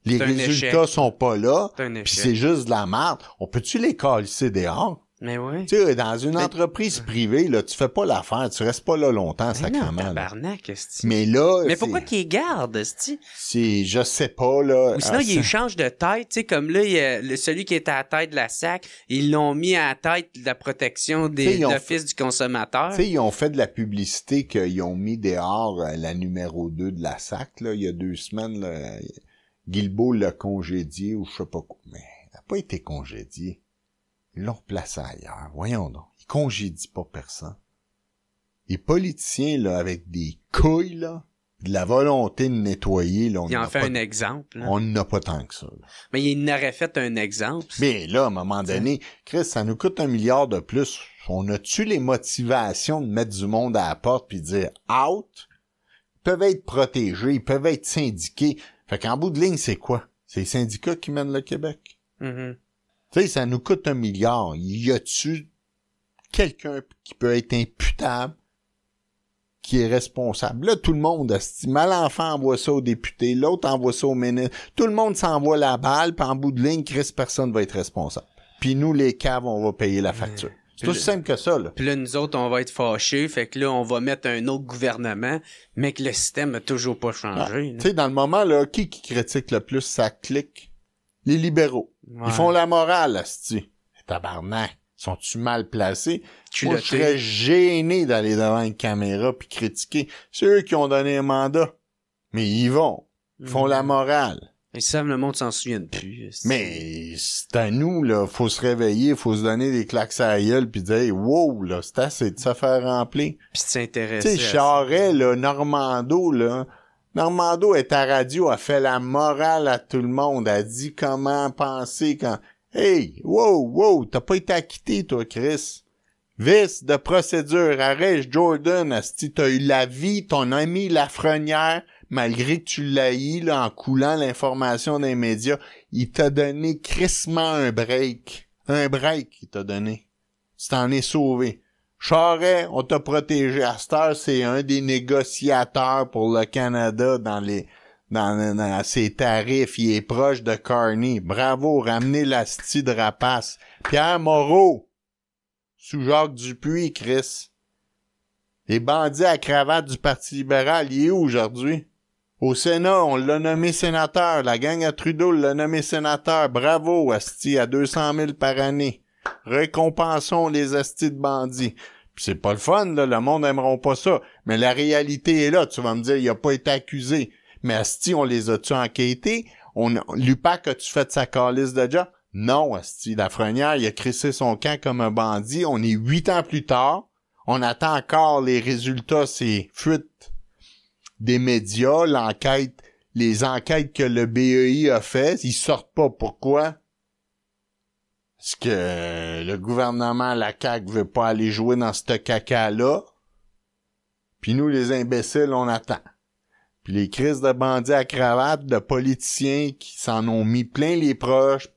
les résultats sont pas là. Puis c'est juste de la merde. On peut-tu les calisser dehors? Mais oui. Tu sais, dans une entreprise privée, là, tu fais pas l'affaire, tu restes pas là longtemps, sacrément. Tabarnak, esti. Mais là... Mais pourquoi qu'ils gardent, esti? C'est, je sais pas, là... Ou sinon, ils changent de tête, tu sais, comme là, il y a celui qui était à la tête de la SAC, ils l'ont mis à la tête de la protection de l'Office du consommateur. Tu sais, ils ont fait de la publicité qu'ils ont mis dehors la numéro 2 de la SAC, là, il y a 2 semaines, là, Guilbeault l'a congédié, ou je sais pas quoi, mais il n'a pas été congédié. Ils l'ont replacé ailleurs. Voyons donc. Ils congédient pas personne. Les politiciens, là, avec des couilles, là, de la volonté de nettoyer, là, il en fait un exemple. Là. On n'a pas tant que ça. Là. Mais il n'aurait fait un exemple. Mais là, à un moment donné, Chris, ça nous coûte 1 milliard de plus. On a-tu les motivations de mettre du monde à la porte puis dire out? Ils peuvent être protégés, ils peuvent être syndiqués. Fait qu'en bout de ligne, c'est quoi? C'est les syndicats qui mènent le Québec. Mm-hmm. Tu sais, ça nous coûte 1 milliard. Y a-tu quelqu'un qui peut être imputable, qui est responsable? Là, tout le monde, Malenfant envoie ça au député, l'autre envoie ça au ministre. Tout le monde s'envoie la balle, puis en bout de ligne, Chris, personne va être responsable. Puis nous, les caves, on va payer la facture. C'est aussi simple que ça, là. Puis là, nous autres, on va être fâchés, fait que là, on va mettre un autre gouvernement, mais que le système a toujours pas changé. Tu sais, dans le moment, là, qui critique le plus, ça clique? Les libéraux. Ouais. Ils font la morale, asti. Tabarnak. Sont-tu mal placés? Moi, je serais gêné d'aller devant une caméra puis critiquer. C'est eux qui ont donné un mandat. Mais ils vont. Ils font la morale. Ils savent, le monde s'en souvient plus. Mais c'est à nous, là. Faut se réveiller, faut se donner des claques à la gueule puis dire, hey, wow, là, c'est assez de se faire remplir. Puis s'intéresser. Tu sais, Charest, là, Normando, là. Normando est à radio, a fait la morale à tout le monde, a dit comment penser quand... Hey, wow, t'as pas été acquitté, toi, Chris. Vice de procédure, arrête Jordan, asti, t'as eu la vie, ton ami Lafrenière, malgré que tu l'haïs, là, en coulant l'information des médias, il t'a donné crissement un break. Un break, il t'a donné. Tu t'en es sauvé. Charest, on t'a protégé. À cette heure, c'est un des négociateurs pour le Canada dans ses tarifs. Il est proche de Carney. Bravo, ramenez la stie de rapace. Pierre Moreau, sous Jacques Dupuis, Chris. Les bandits à cravate du Parti libéral, il est où aujourd'hui? Au Sénat, on l'a nommé sénateur. La gang à Trudeau l'a nommé sénateur. Bravo, asti, à 200 000 par année. Récompensons les astis de bandits. Puis c'est pas le fun, là, le monde aimeront pas ça. Mais la réalité est là. Tu vas me dire, il a pas été accusé. Mais asti, on les a-tu enquêtés? L'UPAC, as-tu fait sa calice de job? Non, asti. Lafrenière, il a crissé son camp comme un bandit. On est 8 ans plus tard. On attend encore les résultats, ces fuites des médias, les enquêtes que le BEI a fait. Ils sortent pas. Pourquoi? Est-ce que le gouvernement, la CAQ, veut pas aller jouer dans ce caca-là? Puis nous, les imbéciles, on attend. Puis les crises de bandits à cravate, de politiciens qui s'en ont mis plein les proches,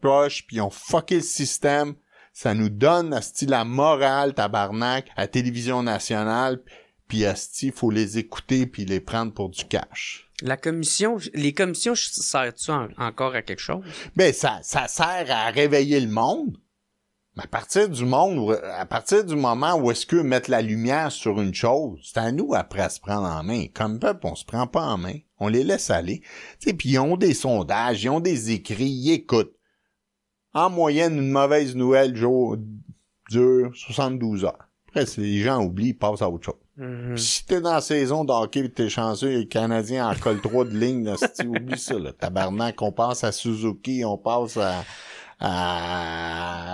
puis ont fucké le système, ça nous donne, asti, la morale, tabarnak, à Télévision nationale, puis asti, faut les écouter puis les prendre pour du cash. Les commissions servent-tu encore à quelque chose? Ben, ça sert à réveiller le monde. Mais à partir du moment où est-ce qu'eux mettent la lumière sur une chose, c'est à nous après à se prendre en main. Comme peuple, on se prend pas en main. On les laisse aller. Tu sais, puis ils ont des sondages, ils ont des écrits, ils écoutent. En moyenne, une mauvaise nouvelle dure 72 heures. Après, si les gens oublient, ils passent à autre chose. Mm-hmm. Si t'es dans la saison d'hockey et t'es chanceux, les Canadiens en collent 3 de ligne, là, si tu oublies ça, là. Tabarnak, on passe à Suzuki, on passe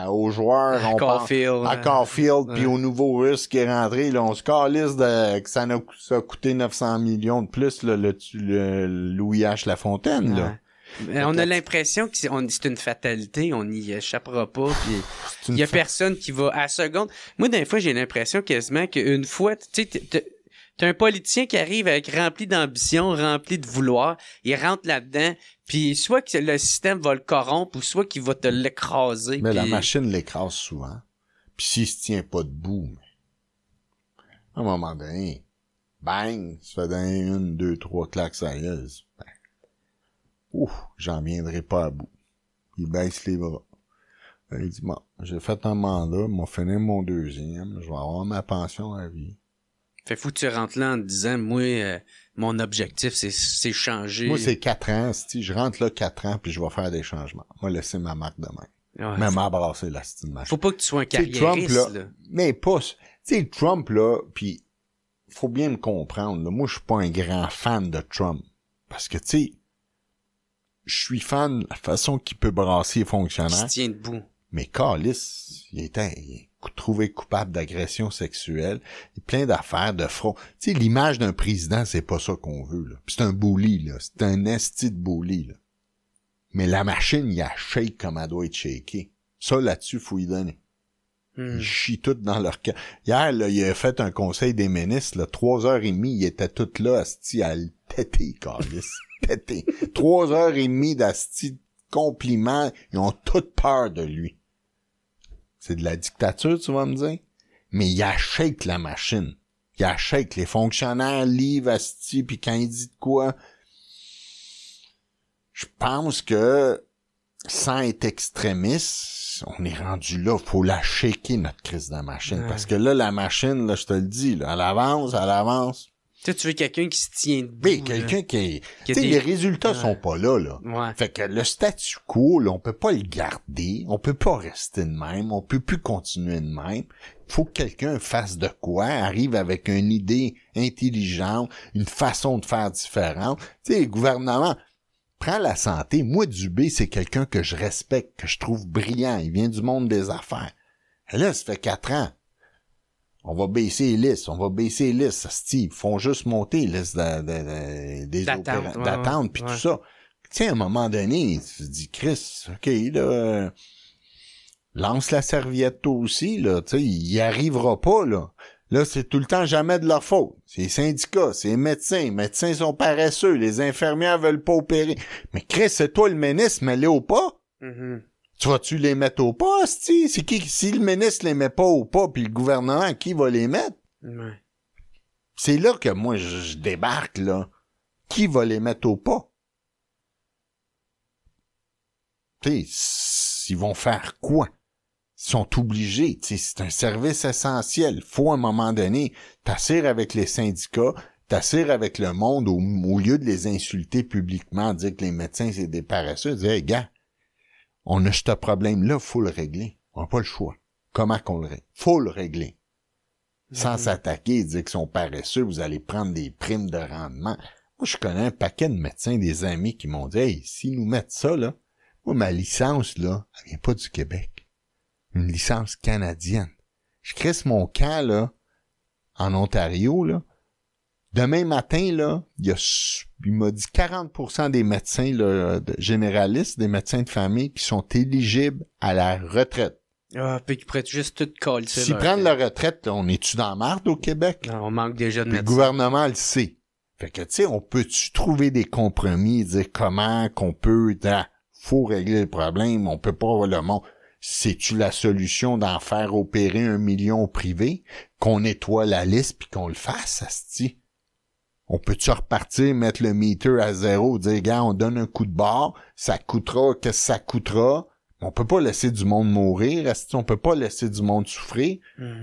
aux joueurs, on Caulfield, à Caulfield, puis au nouveau russe qui est rentré, là, on se calisse que ça a coûté 900 millions de plus, là, le Louis H. Lafontaine, là. On a l'impression que c'est une fatalité, on n'y échappera pas, puis il y a personne qui va à la seconde. Moi, des fois, j'ai l'impression quasiment qu'une fois, tu sais, t'as un politicien qui arrive avec rempli d'ambition, rempli de vouloir, il rentre là-dedans, puis soit que le système va le corrompre, ou soit qu'il va te l'écraser. Mais la machine l'écrase souvent. Puis s'il se tient pas debout, à un moment donné, bang, ça fait donner 1, 2, 3 claques sérieuses. Ben, ouf, j'en viendrai pas à bout. Il baisse les bras. Il dit, bon, j'ai fait un mandat, m'a fini mon 2e, je vais avoir ma pension à vie. Fait faut que tu rentres là en te disant, moi, mon objectif, c'est changer. Moi, c'est 4 ans, si je rentre là 4 ans, puis je vais faire des changements. Moi, laisser ma marque de main. Ouais, même m'embrasser la style machine. Faut pas que tu sois un carriériste, Trump, là. Mais pas, tu sais, Trump, là, puis faut bien me comprendre, là. Moi, je suis pas un grand fan de Trump. Parce que, tu sais, je suis fan de la façon qu'il peut brasser les fonctionnaires. Il se tient debout. Mais Callis, il est trouvé coupable d'agression sexuelle, et plein d'affaires, de fraude. Tu sais, l'image d'un président, c'est pas ça qu'on veut, là. Puis c'est un bully, là. C'est un esti de bully, là. Mais la machine, il a shake comme elle doit être shakée. Ça, là-dessus, faut y donner. Ils chient tout dans leur cas. Hier, là, il a fait un conseil des ministres, là, 3h30, ils étaient tous là, asti, à le péter, Callis. Péter. 3h30 d'asti de compliments, ils ont toute peur de lui. C'est de la dictature, tu vas me dire? Mais il achète la machine. Il achète les fonctionnaires, livrent, asti, puis quand il dit de quoi, je pense que, sans être extrémiste, on est rendu là, faut la shaker, notre crise de la machine. Ouais. Parce que là, la machine, là, je te le dis, là, elle avance. Tu veux quelqu'un qui se tient debout. Oui, quelqu'un qui tu sais, les résultats sont pas là. Ouais. Fait que le statu quo, là, on peut pas le garder, on peut pas rester de même, on peut plus continuer de même. Faut que quelqu'un fasse de quoi, arrive avec une idée intelligente, une façon de faire différente. Tu sais, le gouvernement prend la santé. Moi, Dubé, c'est quelqu'un que je respecte, que je trouve brillant. Il vient du monde des affaires. Et là, ça fait 4 ans. On va baisser les listes, ils font juste monter les listes d'attente puis tout ça. Tu sais, à un moment donné, tu te dis, Chris, OK, là, lance la serviette toi aussi, là, tu sais, il y arrivera pas, là. Là, c'est tout le temps jamais de leur faute. C'est les syndicats, c'est les médecins. Les médecins sont paresseux, les infirmières veulent pas opérer. Mais Chris, c'est toi le ministre, mets-les au pas. Mm-hmm. Tu vas-tu les mettre au pas, c'ti? C'est qui, si le ministre les met pas au pas, puis le gouvernement, qui va les mettre? Ouais. C'est là que moi, je débarque, là. Qui va les mettre au pas? Tu sais, ils vont faire quoi? Ils sont obligés, tu sais, c'est un service essentiel. Faut, à un moment donné, t'assires avec les syndicats, t'assires avec le monde, au lieu de les insulter publiquement, dire que les médecins, c'est des paresseux, dire, hey, gars, on a ce problème-là, faut le régler. On n'a pas le choix. Comment qu'on le règle? Faut le régler. Sans s'attaquer, dire qu'ils sont paresseux, vous allez prendre des primes de rendement. Moi, je connais un paquet de médecins, des amis qui m'ont dit, hey, s'ils nous mettent ça, là, moi, ma licence, là, elle vient pas du Québec. Une licence canadienne. Je crisse mon camp, là, en Ontario, là. Demain matin, là, il m'a dit 40% des médecins là, généralistes, des médecins de famille qui sont éligibles à la retraite. Ah, puis qui pourraient juste tout coller. S'ils prennent la retraite, là, on est-tu dans la marde au Québec? Non, on manque déjà de médecins. Le gouvernement le sait. Fait que, tu sais, on peut-tu trouver des compromis, dire comment qu'on peut, faut régler le problème, on peut pas avoir le monde. C'est-tu la solution d'en faire opérer 1 million au privé, qu'on nettoie la liste puis qu'on le fasse, asti? On peut-tu repartir, mettre le meter à 0, dire, gars, on donne un coup de barre, ça coûtera, qu'est-ce que ça coûtera? On peut pas laisser du monde mourir, asti, on peut pas laisser du monde souffrir.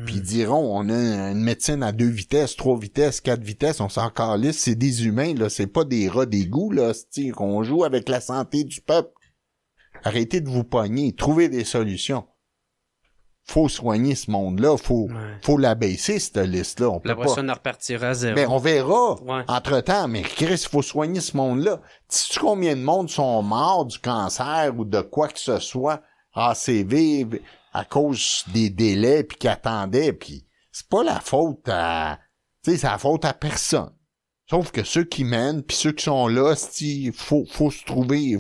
Puis ils diront, on a une médecine à 2 vitesses, 3 vitesses, 4 vitesses, on s'en calisse, c'est des humains, là, c'est pas des rats d'égout, là, asti, qu'on joue avec la santé du peuple. Arrêtez de vous pogner, trouvez des solutions. Faut soigner ce monde-là, faut l'abaisser, cette liste-là. On peut pas. Ça, on repartira à 0. Ben, on verra, entre-temps, mais Chris, il faut soigner ce monde-là. Sais-tu combien de monde sont morts du cancer ou de quoi que ce soit, ACV, à cause des délais, puis qui attendaient, puis c'est pas la faute à... Tu sais, c'est la faute à personne. Sauf que ceux qui mènent, puis ceux qui sont là, faut se trouver,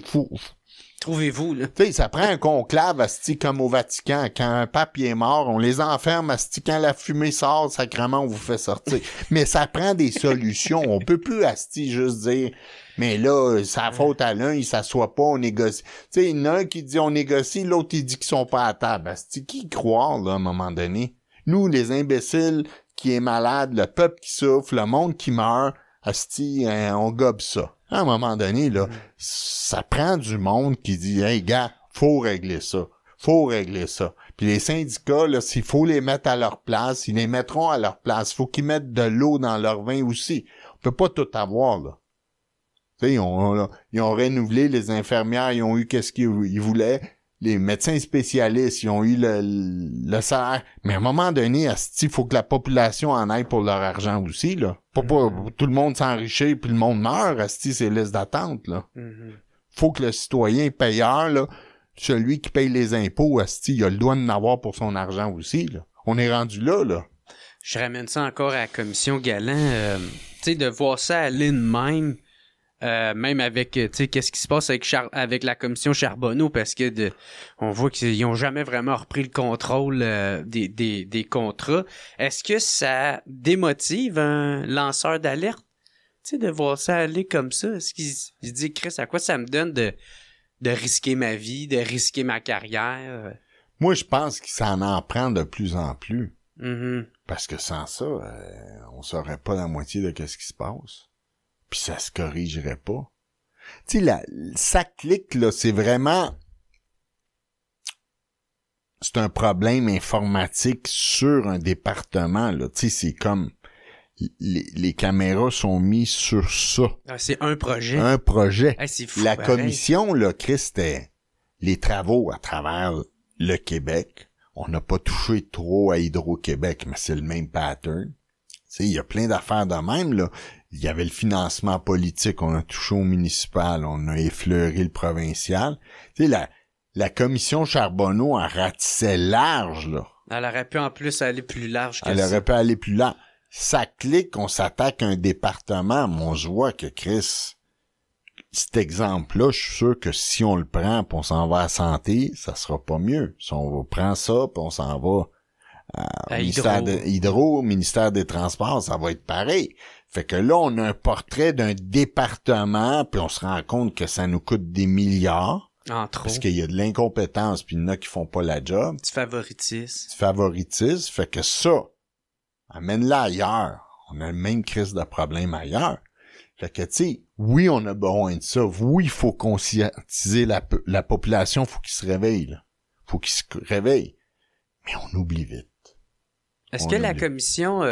Trouvez-vous, là. Tu sais, ça prend un conclave, asti, comme au Vatican. Quand un pape est mort, on les enferme, asti, quand la fumée sort, sacrément, on vous fait sortir. Mais ça prend des solutions. On peut plus, asti, juste dire, mais là, c'est la faute à l'un, il s'assoit pas, on négocie. Tu sais, il y en a un qui dit on négocie, l'autre, il dit qu'ils sont pas à table. Asti, qui croire, là, à un moment donné? Nous, les imbéciles qui est malade, le peuple qui souffre, le monde qui meurt, asti, on gobe ça. À un moment donné, là, ça prend du monde qui dit, hey, gars, faut régler ça. Puis les syndicats, là, s'il faut les mettre à leur place, ils les mettront à leur place. Faut qu'ils mettent de l'eau dans leur vin aussi. On peut pas tout avoir, là. Tu sais, ils ont renouvelé les infirmières, ils ont eu qu'est-ce qu'ils voulaient. Les médecins spécialistes, ils ont eu le salaire. Mais à un moment donné, il faut que la population en aille pour leur argent aussi, là. Pas tout le monde s'enrichit puis le monde meurt, asti, c'est liste d'attente, là. Faut que le citoyen payeur, là, celui qui paye les impôts, asti, il a le droit d'en avoir pour son argent aussi, là. On est rendu là, là. Je ramène ça encore à la commission Galland. Tu sais, de voir ça aller de même. Même avec, tu sais, qu'est-ce qui se passe avec la commission Charbonneau, parce que on voit qu'ils ont jamais vraiment repris le contrôle des contrats. Est-ce que ça démotive un lanceur d'alerte, tu sais, de voir ça aller comme ça? Est-ce qu'il se dit, Chris, à quoi ça me donne de risquer ma vie, de risquer ma carrière? Moi, je pense qu'il s'en en prend de plus en plus. Mm-hmm. Parce que sans ça, on saurait pas la moitié de qu'est-ce qui se passe. Puis ça se corrigerait pas. Tu sais, ça clique, là, c'est vraiment... C'est un problème informatique sur un département, là. Tu sais, c'est comme... Les caméras sont mises sur ça. Ah, c'est un projet. Un projet. Ah, c'est fou, la pareil. commission, là, Chris, c'était les travaux à travers le Québec. On n'a pas touché trop à Hydro-Québec, mais c'est le même pattern. Tu sais, il y a plein d'affaires de même, là. Il y avait le financement politique, on a touché au municipal, on a effleuré le provincial. Tu sais, la commission Charbonneau, elle ratissait large, là. Elle aurait pu en plus aller plus large que ça. Elle aurait pu aller plus large. Ça clique, on s'attaque à un département, mais on se voit que Chris, cet exemple-là, je suis sûr que si on le prend pis on s'en va à santé, ça sera pas mieux. Si on prend ça pis on s'en va au ministère ministère des Transports, ça va être pareil. Fait que là, on a un portrait d'un département, puis on se rend compte que ça nous coûte des milliards. Parce qu'il y a de l'incompétence, puis il y en a qui font pas la job. Du favoritisme. Fait que ça, amène-la ailleurs. On a le même crise de problème ailleurs. Fait que, tu sais, oui, on a besoin de ça. Oui, il faut conscientiser la population, faut qu'ils se réveillent, là. Faut qu'ils se réveillent. Mais on oublie vite. Est-ce que la commission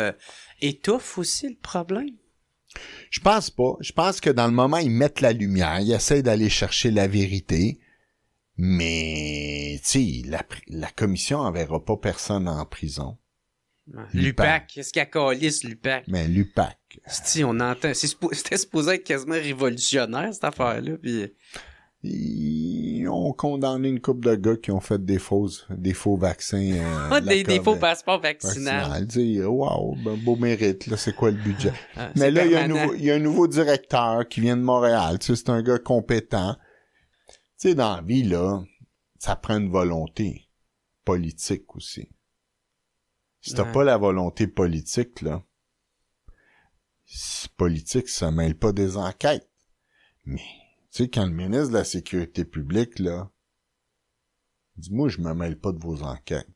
étouffe aussi le problème? Je pense pas. Je pense que dans le moment, ils mettent la lumière, ils essaient d'aller chercher la vérité, mais tu sais, la commission enverra pas personne en prison. L'UPAC, qu'est-ce qu'il y a calisse, l'UPAC? Mais l'UPAC. Si on entend, c'était supposé être quasiment révolutionnaire, cette affaire-là, puis... Ils ont condamné une couple de gars qui ont fait des faux vaccins. des faux passeports vaccinaux. Dire, wow, ben, beau mérite, là, c'est quoi le budget? Mais là, il y a un nouveau directeur qui vient de Montréal, tu sais, c'est un gars compétent. Tu sais, dans la vie, là, ça prend une volonté politique aussi. Si t'as pas la volonté politique, là, politique, ça mêle pas des enquêtes. Mais, tu sais, quand le ministre de la Sécurité publique, là, dit, moi, je me mêle pas de vos enquêtes.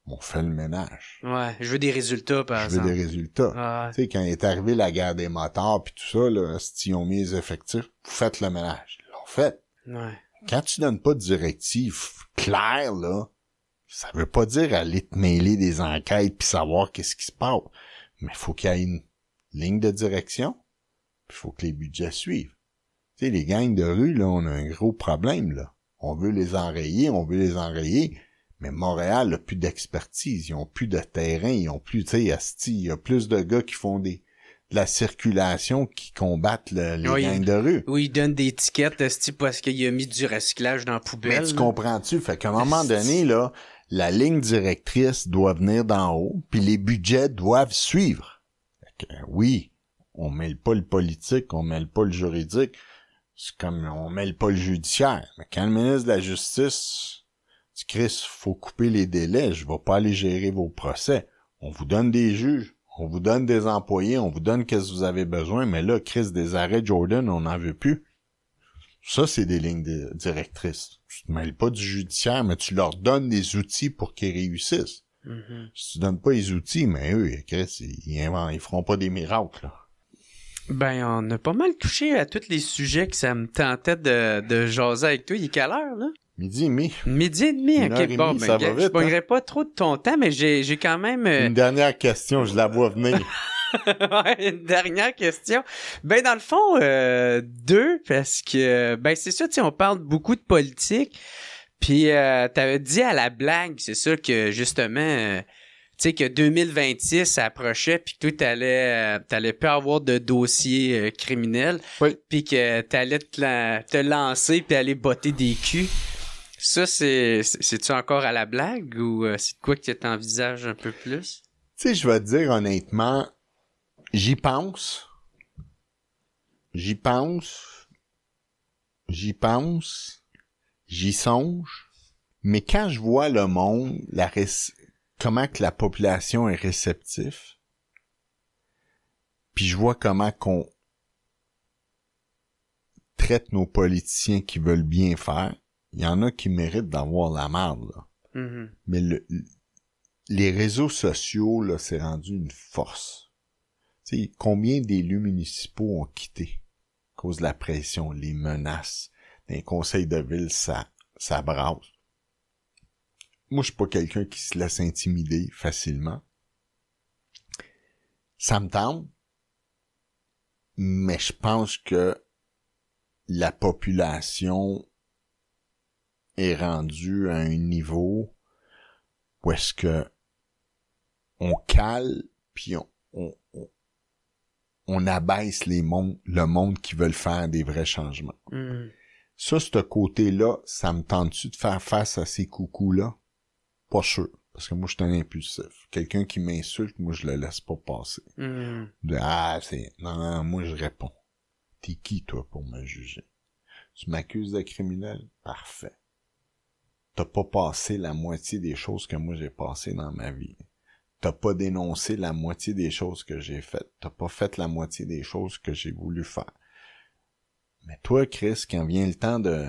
On fait le ménage. Ouais, je veux des résultats, par exemple. Je veux des résultats. Ah, tu sais, quand est arrivé la guerre des motards pis tout ça, là, s'ils ont mis les effectifs, vous faites le ménage. Ils l'ont fait. Ouais. Quand tu donnes pas de directive claire, là, ça veut pas dire aller te mêler des enquêtes puis savoir qu'est-ce qui se passe. Mais faut qu'il y ait une ligne de direction, puis faut que les budgets suivent. Tu sais, les gangs de rue, là, on a un gros problème, là. On veut les enrayer, mais Montréal a plus d'expertise, ils ont plus de terrain, ils ont plus, tu sais, asti, il y a plus de gars qui font de la circulation qui combattent les gangs de rue. Oui, ils donnent des tickets, asti, parce qu'il a mis du recyclage dans la poubelle. Mais tu comprends-tu? Fait qu'à un moment donné, là, la ligne directrice doit venir d'en haut, puis les budgets doivent suivre. Fait que, oui, on mêle pas le politique, on mêle pas le juridique. C'est comme on mêle pas le judiciaire. Mais quand le ministre de la Justice dit « Chris, faut couper les délais, je vais pas aller gérer vos procès. On vous donne des juges, on vous donne des employés, on vous donne qu'est-ce que vous avez besoin, mais là, Chris, des arrêts Jordan, on n'en veut plus. » Ça, c'est des lignes directrices. Tu te mêles pas du judiciaire, mais tu leur donnes des outils pour qu'ils réussissent. Mm-hmm. Si tu donnes pas les outils, mais eux, Chris, ils feront pas des miracles, là. Ben, on a pas mal touché à tous les sujets que ça me tentait de jaser avec toi. Il est quelle heure, là? Midi et demi. Midi et demi, ok. Bon, ben, je pognerai pas trop de ton temps, mais j'ai quand même... Une dernière question, je la vois venir. Ouais, une dernière question. Ben, dans le fond, deux, parce que, ben, c'est ça, tu sais, on parle beaucoup de politique, puis t'avais dit à la blague, c'est ça, que justement... tu sais, que 2026 approchait, puis que toi, t'allais pas avoir de dossier criminel, oui. Puis que t'allais te lancer puis aller botter des culs. Ça, c'est-tu encore à la blague ou c'est de quoi que tu t'envisages un peu plus? Tu sais, je vais te dire honnêtement, j'y pense, j'y songe, mais quand je vois le monde, comment que la population est réceptive, puis je vois comment qu'on traite nos politiciens qui veulent bien faire, il y en a qui méritent d'avoir la merde, là. Mm-hmm. Mais les réseaux sociaux, là, c'est rendu une force. Tu sais, combien d'élus municipaux ont quitté à cause de la pression, les menaces, les conseils de ville, ça brasse. Moi, je suis pas quelqu'un qui se laisse intimider facilement. Ça me tente, mais je pense que la population est rendue à un niveau où est-ce que on cale puis on abaisse le monde qui veulent faire des vrais changements. Mm. Ça, ce côté-là, ça me tente-tu de faire face à ces coucous-là? Pas sûr, parce que moi, je suis un impulsif. Quelqu'un qui m'insulte, moi, je le laisse pas passer. Mm. Non, moi, je réponds. T'es qui, toi, pour me juger? Tu m'accuses de criminel? Parfait. T'as pas passé la moitié des choses que moi, j'ai passées dans ma vie. T'as pas dénoncé la moitié des choses que j'ai faites. T'as pas fait la moitié des choses que j'ai voulu faire. Mais toi, Chris, quand vient le temps de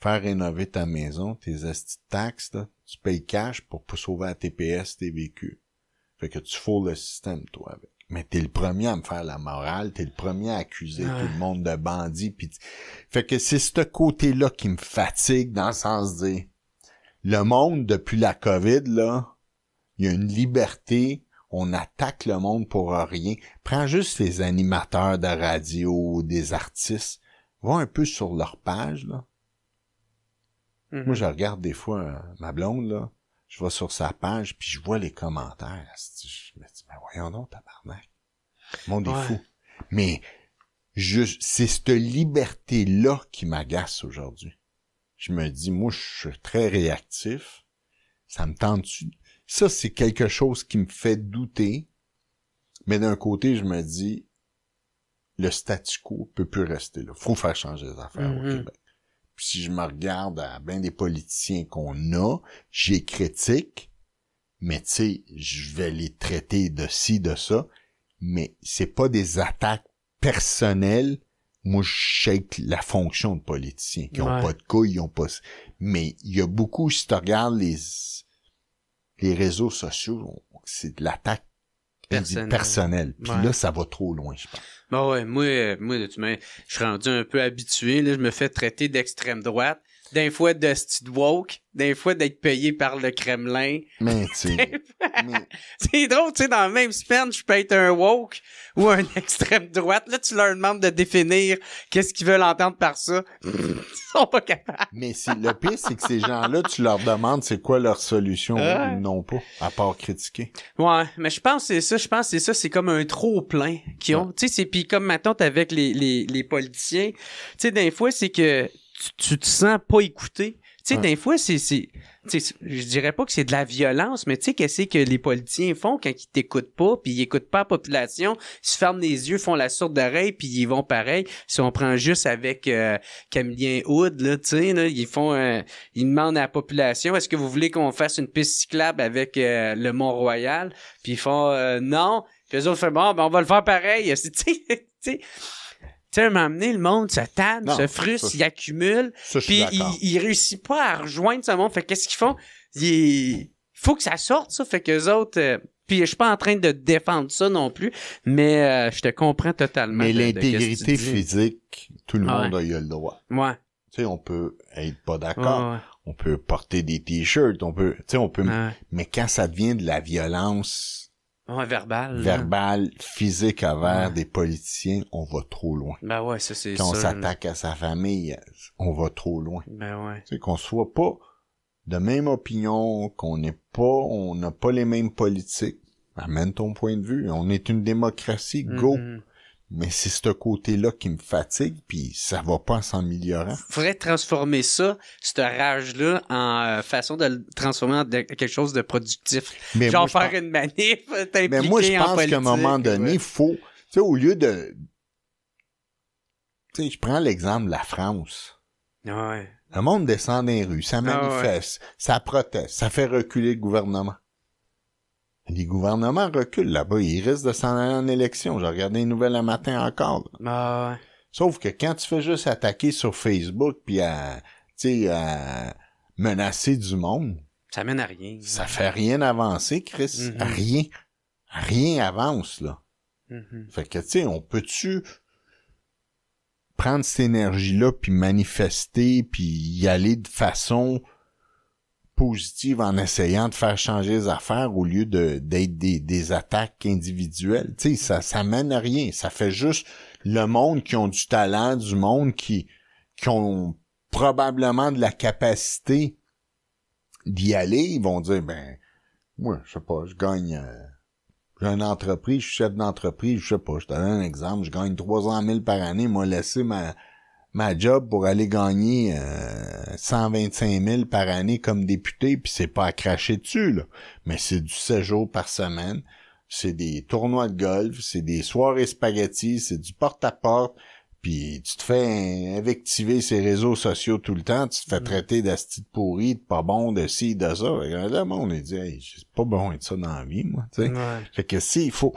faire rénover ta maison, tes esti de taxes, là, tu payes cash pour sauver la TPS, tes véhicules. Fait que tu fous le système, toi, avec. Mais t'es le premier à me faire la morale, t'es le premier à accuser tout le monde de bandit, pis fait que c'est ce côté-là qui me fatigue, dans le sens de dire, le monde, depuis la COVID, là, il y a une liberté, on attaque le monde pour rien. Prends juste les animateurs de radio, des artistes, va un peu sur leur page, là. Mm-hmm. Moi, je regarde des fois ma blonde, là, je vais sur sa page, puis je vois les commentaires. Je me dis, mais voyons donc, tabarnak. Le monde est fou. Mais c'est cette liberté-là qui m'agace aujourd'hui. Je me dis, moi, je suis très réactif. Ça me tente-tu? Ça, c'est quelque chose qui me fait douter. Mais d'un côté, je me dis, le statu quo peut plus rester là. Faut faire changer les affaires au Québec. Puis si je me regarde à bien des politiciens qu'on a, j'ai critique, mais tu sais, je vais les traiter de ci, de ça, mais c'est pas des attaques personnelles. Moi, je shake la fonction de politiciens, qui ont pas de couilles, ils ont pas... Mais il y a beaucoup, si tu regardes les réseaux sociaux, c'est de l'attaque personnelle. Puis là, ça va trop loin, je pense. Ben ouais, moi, je suis rendu un peu habitué, là, je me fais traiter d'extrême droite, d'un fois de style woke, d'un fois d'être payé par le Kremlin. Mais tu sais... C'est drôle, tu sais, dans la même semaine, je peux être un woke ou un extrême droite. Là, tu leur demandes de définir qu'est-ce qu'ils veulent entendre par ça. Ils sont pas capables. Mais le pire, c'est que ces gens-là, tu leur demandes c'est quoi leur solution, ils n'ont pas, à part critiquer. Ouais, mais je pense que c'est ça. C'est comme un trop-plein qu'ils ont. Tu sais, c'est puis comme, mettons, avec les politiciens, tu sais, des fois, c'est que tu te sens pas écouté. Tu sais, des fois, c'est je dirais pas que c'est de la violence, mais tu sais, qu'est-ce que les politiciens font quand ils t'écoutent pas, puis ils écoutent pas la population, ils se ferment les yeux, font la sourde oreille, puis ils vont pareil. Si on prend juste avec Camillien Hood, là, tu sais, là, ils demandent à la population, est-ce que vous voulez qu'on fasse une piste cyclable avec le Mont-Royal? Puis ils font non. Puis eux autres font bon, ben on va le faire pareil. Tu sais, à un moment donné, le monde se tanne, se frustre, il accumule, puis il réussit pas à rejoindre ce monde. Fait qu'est-ce qu'ils font? Il faut que ça sorte, ça. Fait qu'eux autres... puis je suis pas en train de défendre ça non plus, mais je te comprends totalement. Mais l'intégrité physique, tout le monde a eu le droit. Ouais. Tu sais, on peut être pas d'accord. Ouais. On peut porter des t-shirts, on peut... Mais quand ça devient de la violence... verbal, physique envers des politiciens, on va trop loin. Ben ouais, ça c'est sûr. Quand on s'attaque à sa famille, on va trop loin. Ben ouais. Tu sais, qu'on soit pas de même opinion, on n'a pas les mêmes politiques. Amène ton point de vue. On est une démocratie, go. Mais c'est ce côté-là qui me fatigue, puis ça va pas en s'améliorant. Faudrait transformer ça, cette rage-là, en façon de le transformer en quelque chose de productif. Mais genre faire une manif, t'impliquer en politique. Mais moi, je pense qu'à un moment donné, il faut... Tu sais, au lieu de... Tu sais, je prends l'exemple de la France. Ouais. Le monde descend dans les rues, ça manifeste, ça proteste, ça fait reculer le gouvernement. Les gouvernements reculent là-bas, ils risquent de s'en aller en élection. J'ai regardé les nouvelles un matin encore. Ouais. Sauf que quand tu fais juste attaquer sur Facebook puis à menacer du monde, ça mène à rien. Ça fait rien avancer, Chris. Rien avance, là. Fait que, tu sais, on peut-tu prendre cette énergie-là puis manifester puis y aller de façon positive en essayant de faire changer les affaires au lieu d'être des attaques individuelles. Tu sais, ça mène à rien. Ça fait juste le monde qui ont du talent, du monde qui ont probablement de la capacité d'y aller. Ils vont dire, ben, moi, je sais pas, je gagne, j'ai une entreprise, je suis chef d'entreprise, je sais pas, je te donne un exemple, je gagne 300 000 par année, moi, laisser ma job pour aller gagner 125 000 par année comme député, puis c'est pas à cracher dessus, là. Mais c'est du 7 jours par semaine, c'est des tournois de golf, c'est des soirées spaghettis, c'est du porte-à-porte, puis tu te fais invectiver ces réseaux sociaux tout le temps, tu te fais traiter d'asti de pourri, de pas bon, de ci, de ça. Le monde, il dit, hey, c'est pas bon être ça dans la vie, moi, tu sais. Fait que si, il faut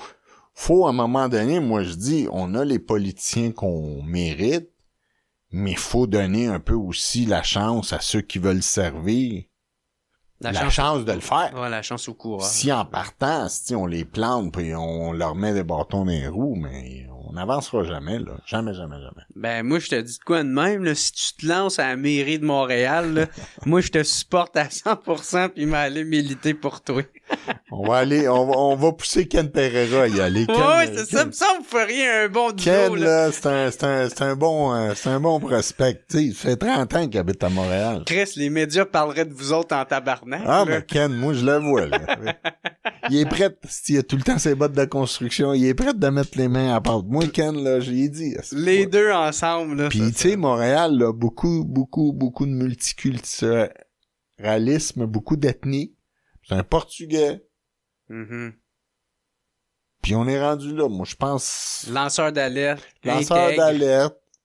à un moment donné, moi je dis, on a les politiciens qu'on mérite, mais il faut donner un peu aussi la chance à ceux qui veulent servir. La chance de le faire. Ouais, la chance au courage. Si en partant, si on les plante puis on leur met des bâtons dans les roues, mais on n'avancera jamais, là. Jamais. Ben, moi, je te dis de quoi de même, là. Si tu te lances à la mairie de Montréal, là, moi, je te supporte à 100% puis m'aller militer pour toi. on va pousser Ken Pereira à y aller. Ouais, c'est ça. Me semble vous feriez un bon duo, Ken, là, c'est un bon prospect. Tu sais, il fait 30 ans qu'il habite à Montréal. Chris, les médias parleraient de vous autres en tabarnak. Ah, mais Ken, moi, je le vois, là. Il est prêt, il a tout le temps ses bottes de construction, il est prêt de mettre les mains à part. Moi, Ken, là, j'ai dit. Les deux ensemble, là. Puis, tu sais, Montréal, là, beaucoup de multiculturalisme, beaucoup d'ethnie. C'est un Portugais. Puis on est rendu là. Moi, je pense... Lanceur d'alerte.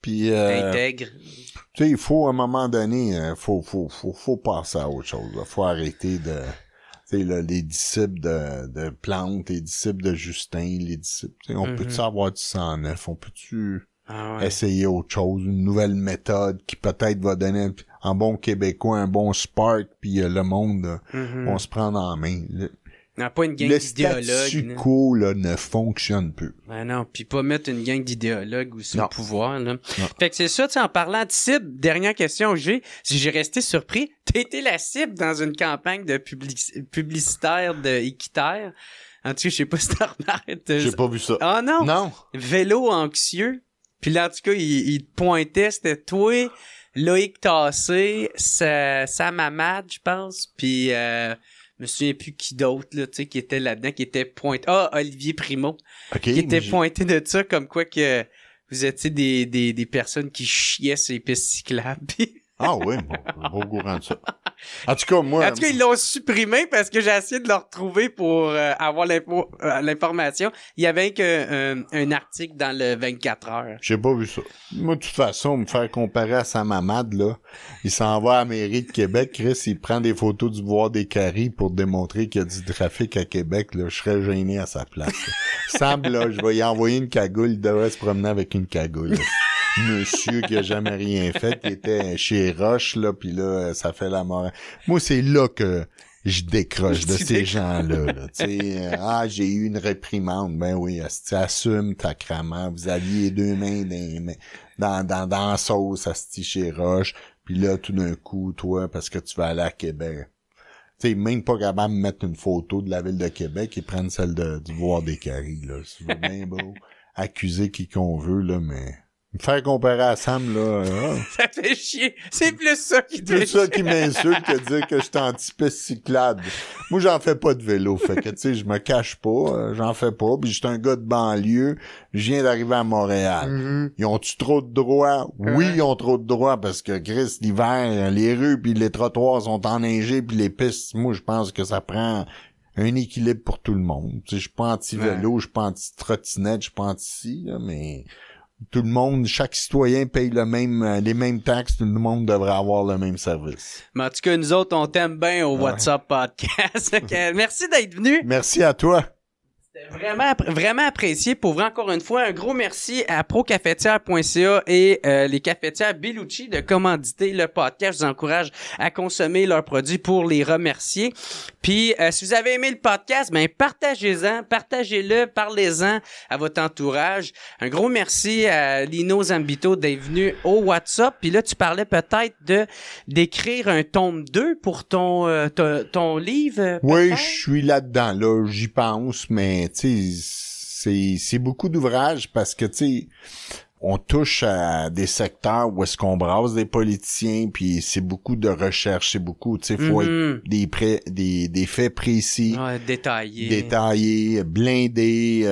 Puis... intègre. Tu sais, il faut, à un moment donné, faut passer à autre chose. Là. Faut arrêter de... Tu sais, là, les disciples de Plante, les disciples de Justin, les disciples... On peut-tu avoir du 109? On peut-tu essayer autre chose? Une nouvelle méthode qui peut-être va donner en bon québécois un bon spark, puis le monde on se prend en main. Pas une gang d'idéologues. Le statu quo là, ne fonctionne plus. Ben non, puis pas mettre une gang d'idéologues aussi au pouvoir. Là. Fait que c'est ça, tu sais, en parlant de cible, dernière question que j'ai resté surpris. T'as été la cible dans une campagne de publicitaire de Équiterre. En tout cas, je sais pas si t'as remarqué. J'ai pas vu ça. Ah non? Non. Vélo anxieux. Puis là, en tout cas, il te pointait, c'était toi, Loïc Tassé, Sam Hamad, je pense, puis je me souviens plus qui d'autre, là, tu sais, qui était là-dedans, qui était pointé. Ah, Olivier Primo. Okay, qui était pointé de ça, comme quoi que vous étiez des personnes qui chiaient sur les pistes cyclables. Ah oui, bon, pas au courant de ça. En tout cas, moi... En tout cas, ils l'ont supprimé parce que j'ai essayé de le retrouver pour avoir l'information. Il y avait un article dans le 24 heures. J'ai pas vu ça. Moi, de toute façon, me faire comparer à Sam Hamad, là, il s'en va à la mairie de Québec, Chris, il prend des photos du bois des Caries pour démontrer qu'il y a du trafic à Québec, là. Je serais gêné à sa place. Sam, là, je vais y envoyer une cagoule, il devrait se promener avec une cagoule, là. Monsieur qui a jamais rien fait, qui était chez Roche, là, pis là, ça fait la mort. Moi, c'est là que je décroche de ces gens-là, là. Tu sais, j'ai eu une réprimande. Ben oui, assume ta cramant. Vous aviez les deux mains dans la sauce, asti chez Roche. Puis là, tout d'un coup, toi, parce que tu vas aller à Québec. Tu sais, même pas capable de mettre une photo de la ville de Québec et prendre celle du Bois des Caries, là. Tu veux bien beau accuser qui qu'on veut, là, mais... Me faire comparer à Sam, là... Ça fait chier. C'est plus ça qui te fait chier. C'est ça qui m'insulte que de dire que je suis anti-piste cyclable. Moi, j'en fais pas de vélo. Fait que, tu sais, je me cache pas. J'en fais pas. Puis, je suis un gars de banlieue. Je viens d'arriver à Montréal. Mm-hmm. Ils ont-tu trop de droits? Oui, ils ont trop de droits parce que, Chris, l'hiver, les rues puis les trottoirs sont enneigés puis les pistes, moi, je pense que ça prend... un équilibre pour tout le monde. Tu sais, je suis pas anti-vélo, je suis pas anti-trottinette, je suis pas anti-ci, là, mais... Tout le monde, chaque citoyen paye les mêmes taxes, tout le monde devrait avoir le même service. Mais en tout cas, nous autres, on t'aime bien au WhatsApp Podcast. Merci d'être venu. Merci à toi. C'était vraiment apprécié. Pour vrai, encore une fois, un gros merci à procafetière.ca et les cafetières Bellucci de commanditer le podcast. Je vous encourage à consommer leurs produits pour les remercier. Puis, si vous avez aimé le podcast, ben partagez-le, parlez-en à votre entourage. Un gros merci à Lino Zambito d'être venu au WhatsApp. Puis là, tu parlais peut-être d'écrire un tome 2 pour ton livre. Oui, je suis là-dedans. Là, j'y pense, mais tu sais, c'est beaucoup d'ouvrages parce que tu sais, on touche à des secteurs où est-ce qu'on brasse des politiciens, puis c'est beaucoup de recherche, c'est beaucoup, tu sais, faut être des faits précis, détaillés, blindés,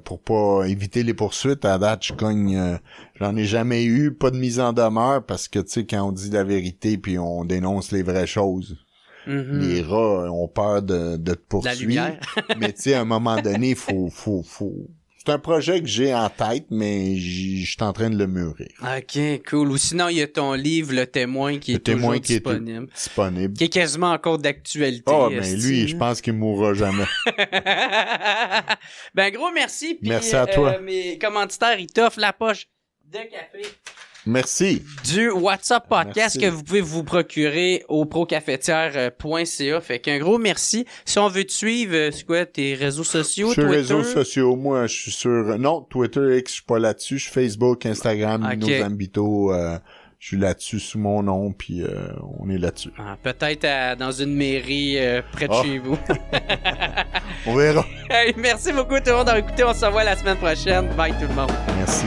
pour pas éviter les poursuites. À date, j'en ai jamais eu, pas de mise en demeure parce que tu sais, quand on dit la vérité puis on dénonce les vraies choses. Mm-hmm. Les rats ont peur de te poursuivre. Mais tu sais, à un moment donné, faut. C'est un projet que j'ai en tête, mais je suis en train de le mûrir. OK, cool. Ou sinon, il y a ton livre, Le Témoin, qui est toujours disponible. Qui est quasiment encore d'actualité. Ah, mais lui, je pense qu'il mourra jamais. Ben, gros merci. Puis, merci à toi. Mes commanditaires, ils t'offrent la poche de café. Merci. Du WhatsApp Podcast que vous pouvez vous procurer au procafetière.ca. Fait qu'un gros merci. Si on veut te suivre, c'est quoi tes réseaux sociaux? Sur les réseaux sociaux, moi, je suis sur... Non, Twitter, X, je suis pas là-dessus. Je suis Facebook, Instagram, Lino Zambito. Je suis là-dessus sous mon nom, puis on est là-dessus. Peut-être dans une mairie près de chez vous. On verra. Hey, merci beaucoup tout le monde d'avoir écouté. On se revoit la semaine prochaine. Bye tout le monde. Merci.